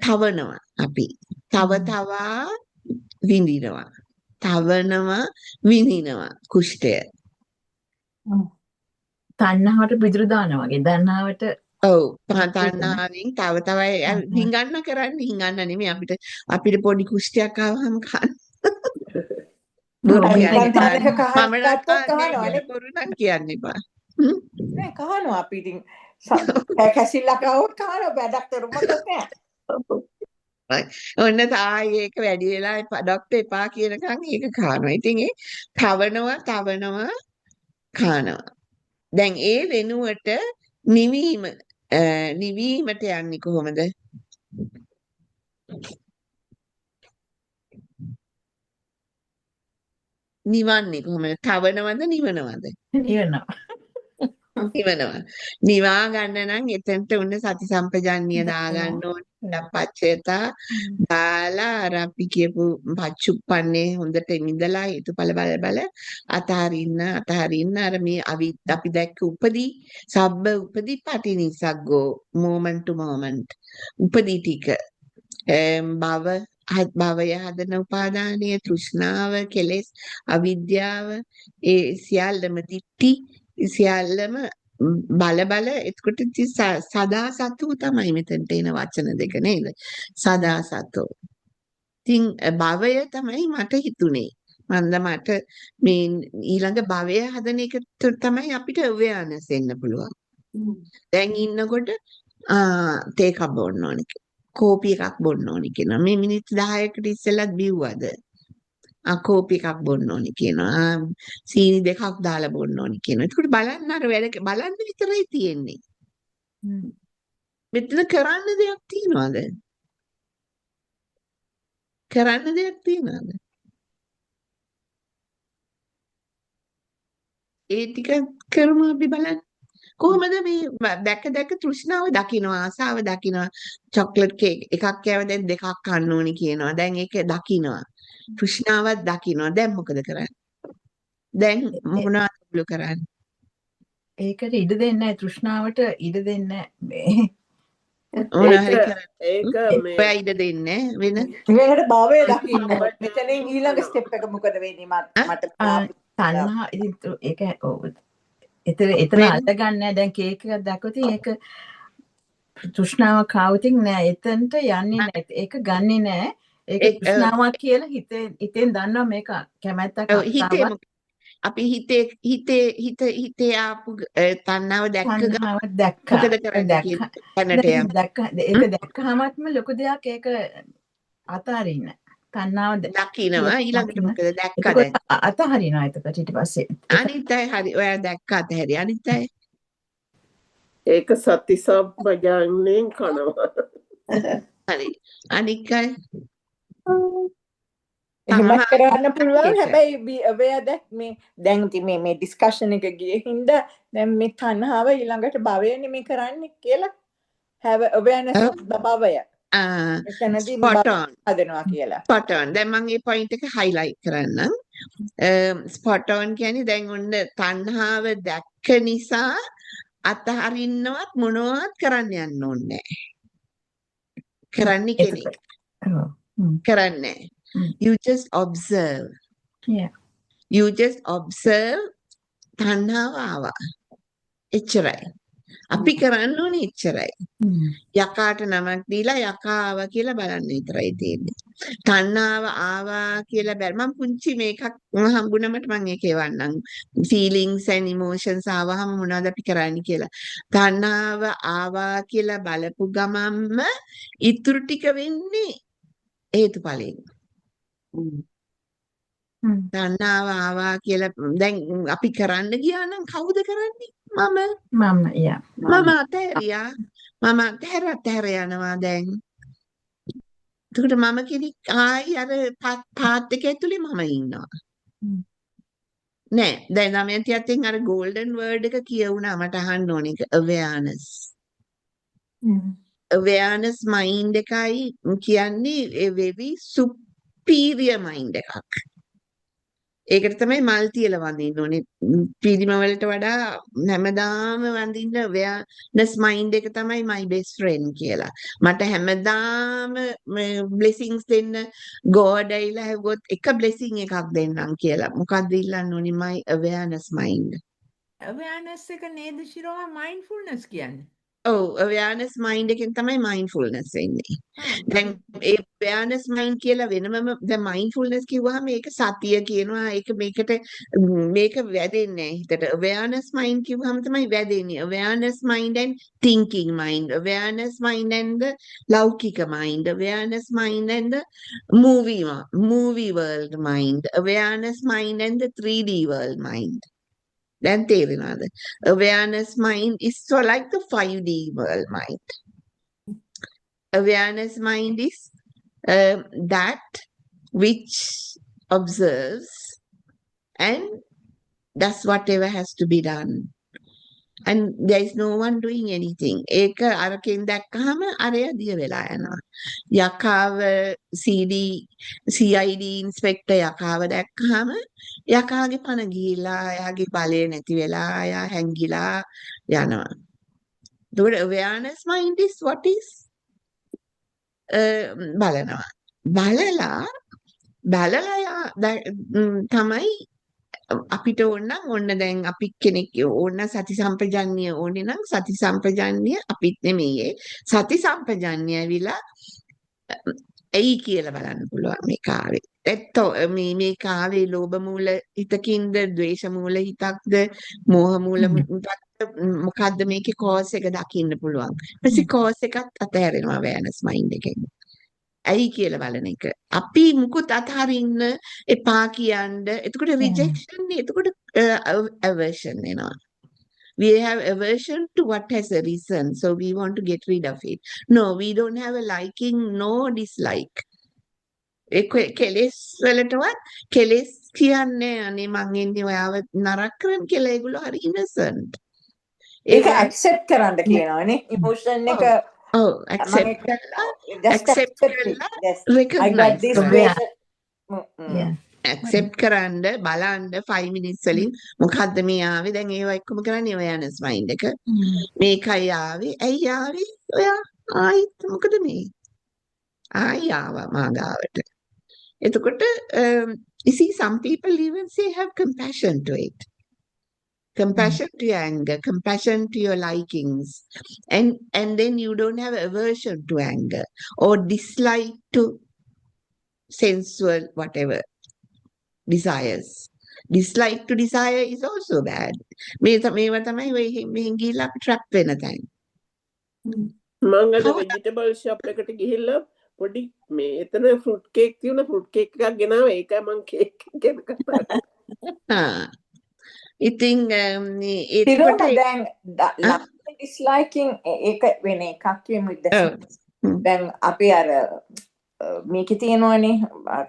තවනවා අපි තවා විඳිනවා කුෂ්ඨය තණ්හාවට පිටුරු දානවා වගේ තණ්හාවට ඔව් තණ්හාවෙන් තව හිඟන්න කරන්නේ හිඟන්න නෙමෙයි අපිට පොඩි කුෂ්ඨයක් ආවම කන්න කියන්න එපා. නෑ කහනවා අපි ඉතින් කැසිල්ලක් આવොත් කහනවා වැඩක් කරුමත් නෑ. ඔන්න තායි ඒක වැඩි වෙලා ඩොක්ටර් එපා කියනකන් ඒක කහනවා. ඉතින් ඒ තවනවා කනවා. දැන් ඒ වෙනුවට නිවීමට යන්නේ කොහොමද? නිවන්නේ කොහොමද? තවනවද නිවනවද? නිවනවා. නිවනවා. නිවා ගන්න නම් එතනට උන්න සති සම්පජාන්නිය දාගන්න ඕනේ. පච්චේතා දාලා අර අපි කියපු පච්චුප්පන්නේ හොඳට නිදලා හේතුඵල බල අතහරින්න අර මේ අපි දැක්ක උපදී සබ්බ උපදී පටිනිසග්ගෝ moment to moment උපදී ටික භවය හදන උපාදානීය තෘෂ්ණාව කෙලෙස් අවිද්‍යාව ඒ සියල්ලම දිට්ටි සියල්ලම බල එතකොට සදා සතු තමයි මෙතනට එන වචන දෙක නේද? සදා සතෝ. ඉතින් භවය තමයි මට හිතුනේ. මට මේ ඊළඟ භවය හදන එක තමයි අපිට awareness එන්න පුළුවන්. දැන් ඉන්නකොට තේ එකක් බොන්න ඕනේ. කෝපි එකක් බොන්න ඕනේ කියනවා. මේ මිනිත් 10කට ඉස්සෙල්ලත් බිව්වද? කෝපි එකක් බොන්න ඕනේ කියනවා. සීනි දෙකක් දාලා බොන්න ඕනේ කියනවා. ඒකට බලන්න අර වැඩ බලන්න විතරයි තියෙන්නේ. මෙතන කරන්න දෙයක් තියනවද? කරන්න දෙයක් තියනවද? ඒ ටික කරමු අපි බලන්න. කොහොමද මේ දැක තෘෂ්ණාව දකින්නවා ආසාව දකින්නවා චොක්ලට් කේක් එකක් කෑව දැන් දෙකක් කන්න ඕනේ කියනවා. දැන් ඒක දකින්නවා. තෘෂ්ණාවක් දකින්නවා. දැන් මොකද කරන්නේ? දැන් මොනවද කරන්නේ? ඒකට ඉඩ දෙන්නේ නැහැ තෘෂ්ණාවට ඉඩ දෙන්නේ නැහැ. ඔයා ඉඩ දෙන්නේ වෙන මේකට භවය දකින්න මෙතනින් ඊළඟ ස්ටෙප් එක මොකද වෙන්නේ මට තණ්හා ඒක එතන අල්ල ගන්න දැන් කේක් එකක් දැක්කොත් ඒක තෘෂ්ණාවක් ආවොතින් නෑ එතනට යන්නේ නෑ ඒක ගන්නෙ නෑ ඒක තෘෂ්ණාවක් කියලා හිතෙන් දන්නවා මේක කැමැත්තක් අපි හිතේ ආපු තණ්හාව දැක්ක ඒක දැක්කහමත්ම ලොකු දෙයක් ඒක අතාරින්න තණ්හාව දකින්නවා ඊළඟට මොකද දැක්කද අතහරිනවා එතකොට ඊට පස්සේ අනිත් අය හරි ඔයා දැක්ක අතහැරි අනිත් අය ඒක සති සම්පජාන්නෙන් කනවා හරි අනික් අය එහෙම කරන්න පුළුවන් හැබැයි අවare මේ දැන් මේ ඩිස්කෂන් එක ගියේ හින්දා දැන් මේ තණ්හාව ඊළඟට භවය නෙමෙයි කරන්නේ කියලා have awareness of the භවය spot on හදනවා කියලා spot on දැන් මම මේ point එක highlight කරන්නම් spot on කියන්නේ දැන් ඔන්න තණ්හාව දැක්ක නිසා අතහරින්නවත් මොනවත් කරන්න යන්න ඕනේ නැහැ කරන්නේ කෙනෙක් කරන්නේ you just observe you just observe තණ්හාව ආවා එච්චරයි අපි කරන්න ඕනේ එච්චරයි යකාට නමක් දීලා යකා ආවා කියලා බලන්න විතරයි තියෙන්නේ තණ්හාව ආවා කියලා බැල මම පුංචි මේකක් හම්බුනමට මම ඒක එවන්නම් feelings and emotions ආවහම මොනවද අපි කරන්නේ කියලා තණ්හාව ආවා කියලා බලපු ගමන්ම ඉතුරු ටික වෙන්නේ හේතුඵලයෙන් තණ්හාව ආවා කියලා දැන් අපි කරන්න ගියා නම් කවුද කරන්නේ මම අතහැරියා මම අතහැර යනවා දැන් එතකොට මම කෙනෙක් ආයි අර පාත් එක ඇතුලේ මම ඉන්නවා නෑ දැන් දමයන්තියත් අර golden word එක කියවුණා මට අහන්න ඕනේ awareness awareness mind එකයි කියන්නේ very superior mind එකක් ඒකට තමයි මල් තියලා වඳින්න ඕනේ පිළිම වලට වඩා හැමදාම වඳින්න awareness mind එක තමයි my best friend කියලා මට හැමදාම blessings දෙන්න God ඇවිල්ලා හැවොත් එක blessing එකක් දෙන්නම් කියලා මොකක්ද ඉල්ලන්න ඕනේ my awareness mind awareness එක නේද ශිරෝවා mindfulness කියන්නේ ඔව් awareness mind එකෙන් තමයි mindfulness වෙන්නේ. දැන් ඒ awareness mind කියලා වෙනමම දැන් mindfulness කිව්වහම මේක සතිය කියනවා. ඒක මේක වැදෙන්නේ නැහැ හිතට. awareness mind කිව්වහම තමයි වැදෙන්නේ. awareness mind and thinking mind. awareness mind and the ලෞකික mind. awareness mind and the movie world mind. awareness mind and the 3D world mind. දැන් තේරෙනවද? Awareness mind is so like the 5D world mind. Awareness mind is that which observes and does whatever has to be done. And there is no one doing anything. ඒක අරකින් දැක්කහම අරය දිය වෙලා යනවා. යකාව CID ඉන්ස්පෙක්ටර් යකාව දැක්කහම යකාගේ පණ ගිහිලා එයාගේ බලය නැති වෙලා එයා හැංගිලා යනවා. ඒකට awareness mind is what is බලනවා. බලලා තමයි අපිට ඕන්න දැන් අපි කෙනෙක් ඕන්න සති සම්පජාන්‍ය ඕනේ නම් සති සම්පජාන්‍ය අපිත් නෙමෙයි සති සම්පජාන්‍ය ඇවිලා ඇයි කියලා බලන්න පුළුවන් මේ කාවේ. මේ කාවේ ලෝභ මූල හිතකින්ද ද්වේෂ මූල හිතක්ද මෝහ මූල හිතක්ද මොකද්ද මේකේ කෝස් එක දකින්න පුළුවන්. ඊපස්සේ කෝස් එකත් අතහැරෙනවා awareness mind එකෙන්. ඇයි කියලා බලන එක. අපි මුකුත් අතහරින්න එපා කියන්න. එතකොට rejection නේ. එතකොට aversion එනවා. We have aversion to what has arisen, so we want to get rid of it. No, we don't have a liking, no dislike. කෙලෙස් වලටවත් කෙලෙස් කියන්නේ අනේ මං ඉන්නේ ඔයාව නරක කරන් කියලා ඒගොල්ලෝ හරි innocent. ඒක accept කරන්න කියනවානේ emotion එක accept කරන්න බලන්න 5 minutes වලින් මොකද්ද මේ ආවේ දැන් ඒව එක්කම කරන්නේ awareness mind එක මේකයි ආවේ ඇයි ආවේ ඔයා ආයිත් මොකද මේ ආයි ආවා මාගාවට එතකොට you see some people even say have compassion to it. Compassion to your anger, compassion to your likings, and then you don't have aversion to anger or dislike to sensual whatever desires. Dislike to desire is also bad. මේවා තමයි ඔය මෙහෙන් ගිහිල්ලා අපි trap වෙන තැන. මම අද vegetable shop එකට ගිහිල්ලා පොඩි මේ එතන fruit cake තියෙන fruit cake එකක් ගෙනාවා ඒකයි මම cake ගැන කතා කරන්නේ. ඉතින් ඒකට දැන් disliking ඒක වෙන එකක් කියමු දැන් අපි අර මේකේ තියෙනවනේ අර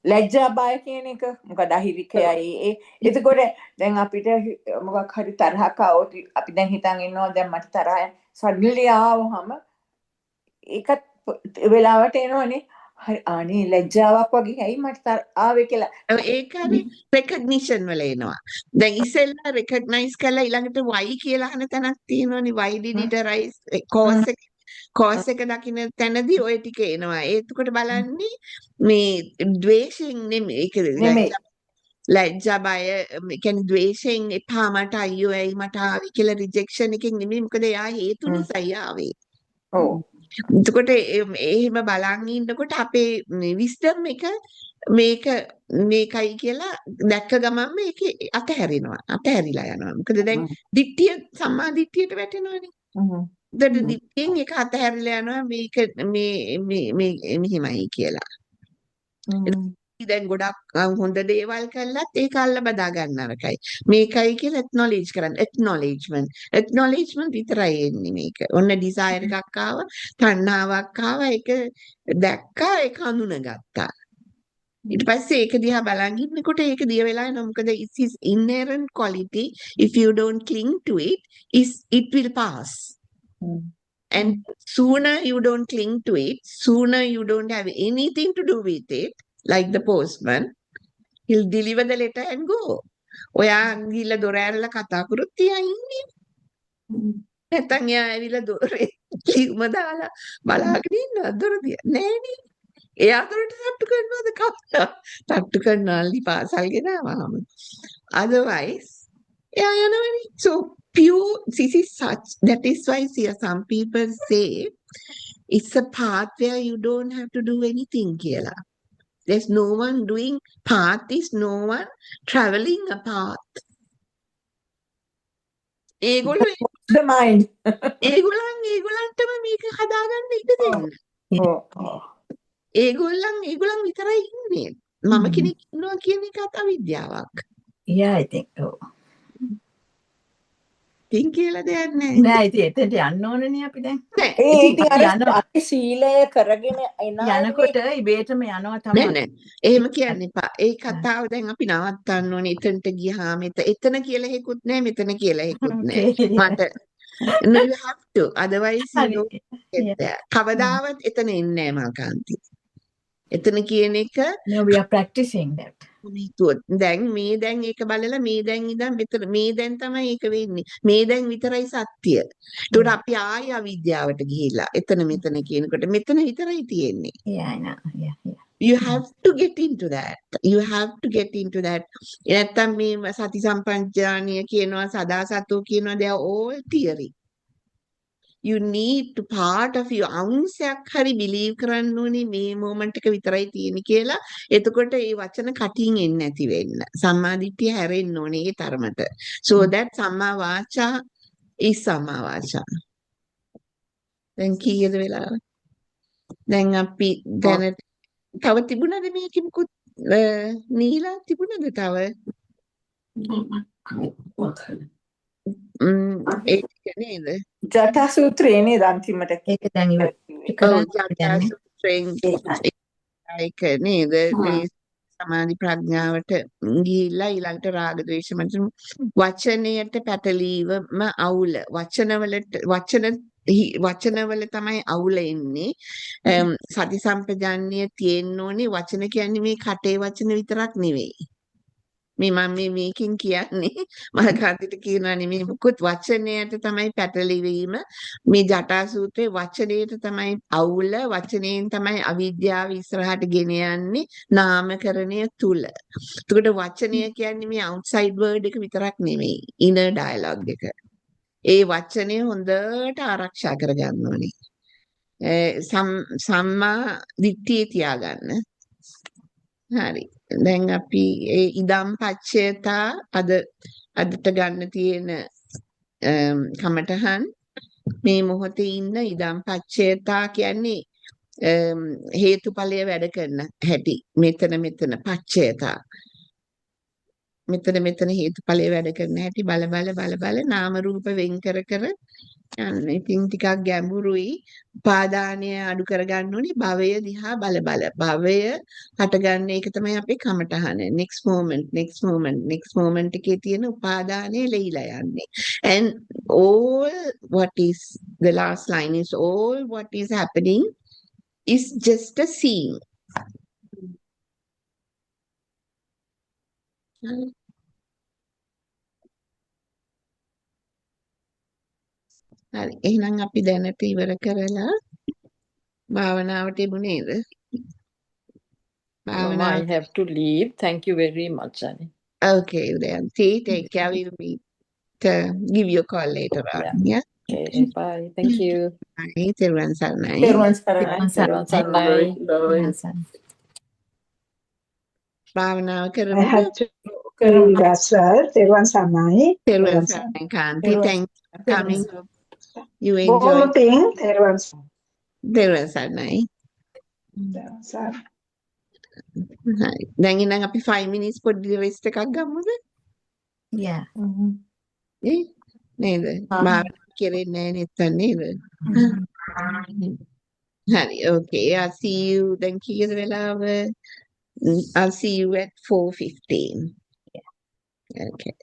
ලැජ්ජා බය කියන එක මොකද අහිරිකයයි එතකොට දැන් අපිට මොකක් හරි තරහක් આવොත් අපි දැන් හිතන් ඉන්නවා දැන් මට තරහ suddenly ආවම ඒකත් වෙලාවට එනවනේ හරි අනේ ලැජ්ජාවක් වගේ ඇයි මට ආවේ කියලා ඒක හරි recognition වල එනවා දැන් ඉස්සෙල්ලා recognize කළා ඊළඟට why කියලා අහන තැනක් තියෙනවනේ why did it arise cause එක දකින්න තැනදී ওই ටික එනවා එතකොට බලන්නේ මේ ද්වේෂයෙන් නෙමෙයි ඒක ලැජ්ජා බය කියන්නේ ද්වේෂයෙන් එපා මට අයියෝ ඇයි මට ආවේ කියලා rejection එකෙන් නෙමෙයි මොකද එයා හේතු නිසායි ආවේ ඔව් එතකොට එහෙම බලන් ඉන්නකොට අපේ විස්ඩම් එක මේකයි කියලා දැක්ක ගමන් මේක අතහැරිලා යනවා මොකද දැන් දිට්ඨිය සම්මා දිට්ඨියට වැටෙනවනේ දැන් දිට්ඨියෙන් ඒක අතහැරිලා යනවා මේක මේ මෙහිමයි කියලා දැන් ගොඩක් හොඳ දේවල් කළත් ඒක අල්ල බදා ගන්න නරකයි මේකයි කියලා acknowledge කරන්න acknowledgement විතරයි එන්නේ මේක ඔන්න desire එකක් ආව තණ්හාවක් ආව ඒක දැක්කා ඒක හඳුනගත්තා ඊට පස්සේ ඒක දිහා බලන් ඉන්නකොට ඒක දිය වෙලා යනවා මොකද it is inherent quality if you don't cling to it will pass and sooner you don't cling to it sooner you don't have anything to do with it like the postman, he'll deliver the letter and go. ඔයා ගිහලා දොර ඇරලා කතා කරුත් තියා ඉන්නේ. නැත්නම් එයා ඇවිල්ලා දොරේ ලියුම දාලා බලාගෙන ඉන්නවා දොර දිහා. නෑනේ. එයා දොරට තට්ටු කරනවද කවුද? තට්ටු කරනවාලි පාසල් ගෙනාවාම. Otherwise, එයා යනවනේ. So pure, this is such, that is why some people say it's a path where you don't have to do anything කියලා. There's no one doing path is no one traveling a path. ඒගොල්ලෝ the mind ඒගොල්ලන්ටම මේක හදාගන්න ඉඩ දෙන්න. ඒගොල්ලන් විතරයි ඉන්නේ. මම කෙනෙක් ඉන්නවා කියන එක අවිද්‍යාවක්. Yeah, I think so. ඉතින් කියලා දෙයක් නැහැ. නෑ ඉතින් එතෙන්ට යන්න ඕනනේ අපි දැන්. නෑ ඒ ඉතින් ඉතින් අපි අර යනවා. අපි සීලය කරගෙන එන අයනේ යනකොට ඉබේටම යනවා නෑ තමයි. නෑ එහෙම කියන්න එපා. ඒ කතාව දැන් අපි නවත්තන්න ඕනේ. එතනට ගියාම එතන කියලා හේකුත් නෑ මෙතන කියලා හේකුත් නෑ. Okay. මට no you have to otherwise you හරි. don't get Yeah. there. කවදාවත් එතන එන්නේ නෑ මල්කාන්ති. එතන කියන එක No, we are practicing that. හිතුවොත් දැන් ඒක බලලා මේ දැන් ඉඳන් මෙතන මේ දැන් තමයි ඒක වෙන්නේ. මේ දැන් විතරයි සත්‍ය. ඒකට අපි ආය අවිද්‍යාවට ගිහිල්ලා එතන මෙතන කියනකොට මෙතන විතරයි තියෙන්නේ. Yeah, I know. Yeah, yeah. You have to get into that. You have to get into that. නැත්තම් මේ සති සම්පජානිය කියනවා සදා සතෝ කියනවා they are all theory. You need to part of your අංශයක් හරි believe කරන්න ඕනේ මේ moment එක විතරයි තියෙන්නේ කියලා. එතකොට ඒ වචන කටින් එන්නේ නැති වෙන්න. සම්මාදිට්ඨිය හැරෙන්න ඕනේ ඒ තරමට. So that සම්මා වාචා is සම්මා වාචා. දැන් කීයද වෙලාව? දැන් අපි දැනට තව තිබුණාද මේකෙ මුකුත් නීලා තිබුණාද තව? ඒ ටික නේද? ජටා සූත්‍රයේ නේද අන්තිමට ඒක දැන් ඉවර ඔව් කරන්න ජටා යන්නේ. සූත්‍රයෙන් ඒක නේද? මේ සමාධි ප්‍රඥාවට ගිහිල්ලා ඊළඟට රාග ද්වේෂ මත වචනයට පැටලීමම අවුල. වචනවල තමයි අවුල එන්නේ. සති සම්පජාන්නිය තියෙන්න ඕනේ වචන කියන්නේ මේ කටේ වචන විතරක් නෙවෙයි. මම මේකෙන් කියන්නේ මලකාන්තිට කියනවා නෙමෙයි මොකොත් වචනයට තමයි පැටලෙවීම මේ ජටා සූත්‍රයේ වචනයට තමයි අවුල වචනයෙන් තමයි අවිද්‍යාව ඉස්සරහට ගෙන යන්නේ නාමකරණය තුල. එතකොට වචනය කියන්නේ මේ outside word එක විතරක් නෙමෙයි inner dialogue එක. ඒ වචනය හොඳට ආරක්ෂා කරගන්න ඕනේ. සම්මා දිට්ඨිය තියාගන්න. හරි. දැන් අපි ඒ ඉදම් පච්චයතා අදට ගන්න තියෙන කමටහන් මේ මොහොතේ ඉන්න ඉදම් පච්චයතා කියන්නේ හේතුඵලය වැඩ කරන හැටි. මෙතන පච්චයතා. මෙතන හේතුඵලය වැඩ කරන හැටි බල නාම රූප වෙන් කර යන්න. ඉතින් ටිකක් ගැඹුරුයි. උපාදානය අඩු කරගන්න ඕනේ භවය දිහා බල භවය හටගන්න එක තමයි අපේ කමටහන. next moment එකේ තියෙන උපාදානය ලෙයිලා යන්නේ. And all what is the last line is all what is happening is just a seeing. හරි එහෙනම් අපි දැනට ඉවර කරලා භාවනාවට යමු නේද? Mama, I have to leave. Thank you very much, Annie. Okay then. Take care. We'll meet. Give you a call later on. Yeah. Okay, bye. Thank you. Bye. Therwan sarnai. තෙරුවන් සරණයි. Therwan sarnai. භාවනාව I කරමුද? have to leave as well. Therwan Sarnai. තෙරුවන් සරණයි කාන්ති. Thank you for coming. You enjoy. Voting. Therwan තෙරුවන් සරණයි. Sarnai. හරි. දැන් ඉතින් අපි 5 minutes පොඩි rest එකක් ගමුද? Yeah. නේද? භාවනා කරන්නේ නැහැ නේද? හරි. Okay. I'll see you. දැන් කීයද වෙලාව? I'll see you at 4:15. Yeah. Okay.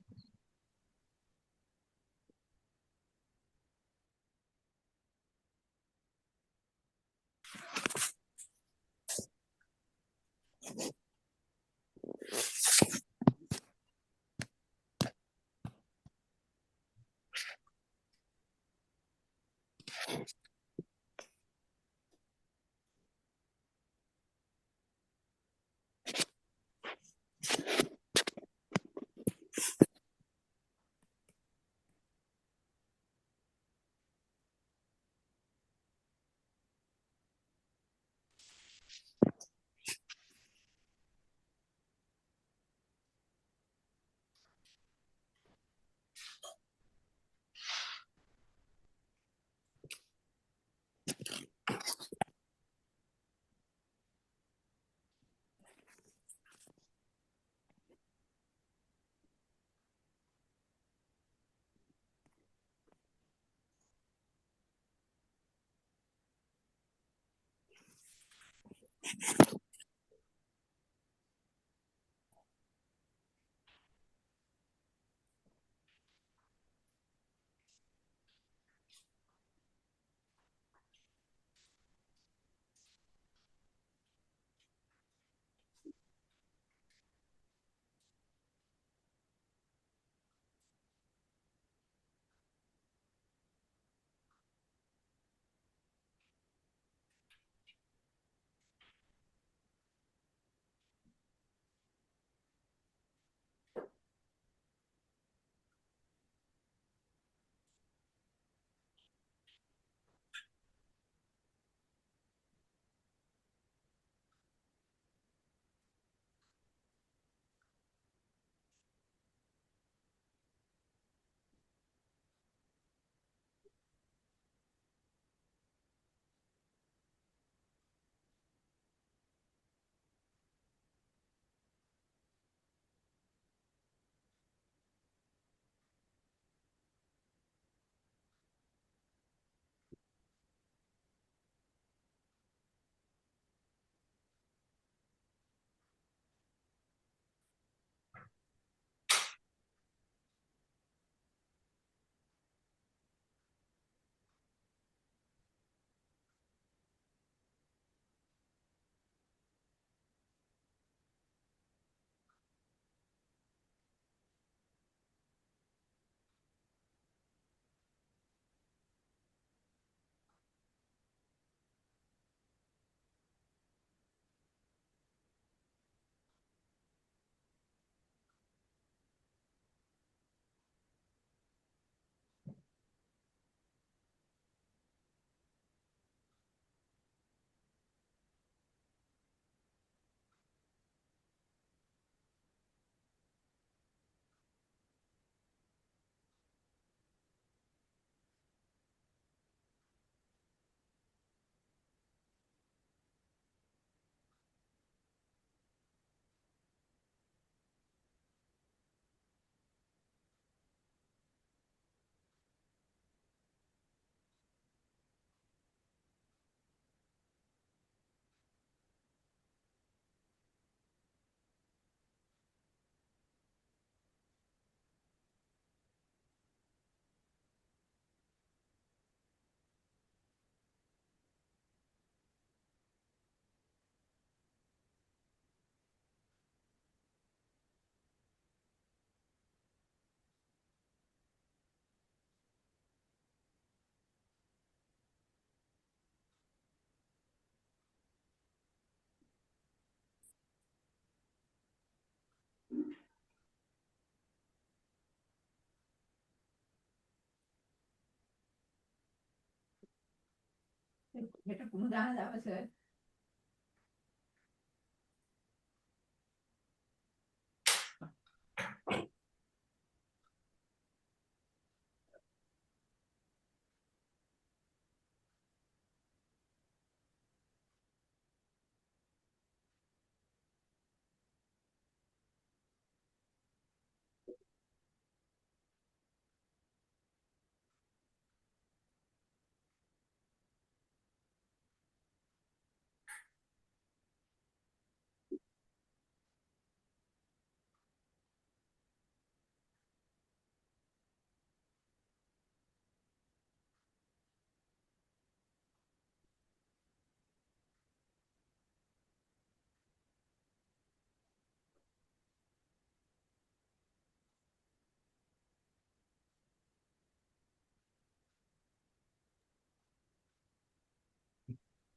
හෙට කුණු දාන දවස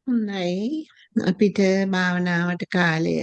හොඳයි අපිට භාවනාවට කාලය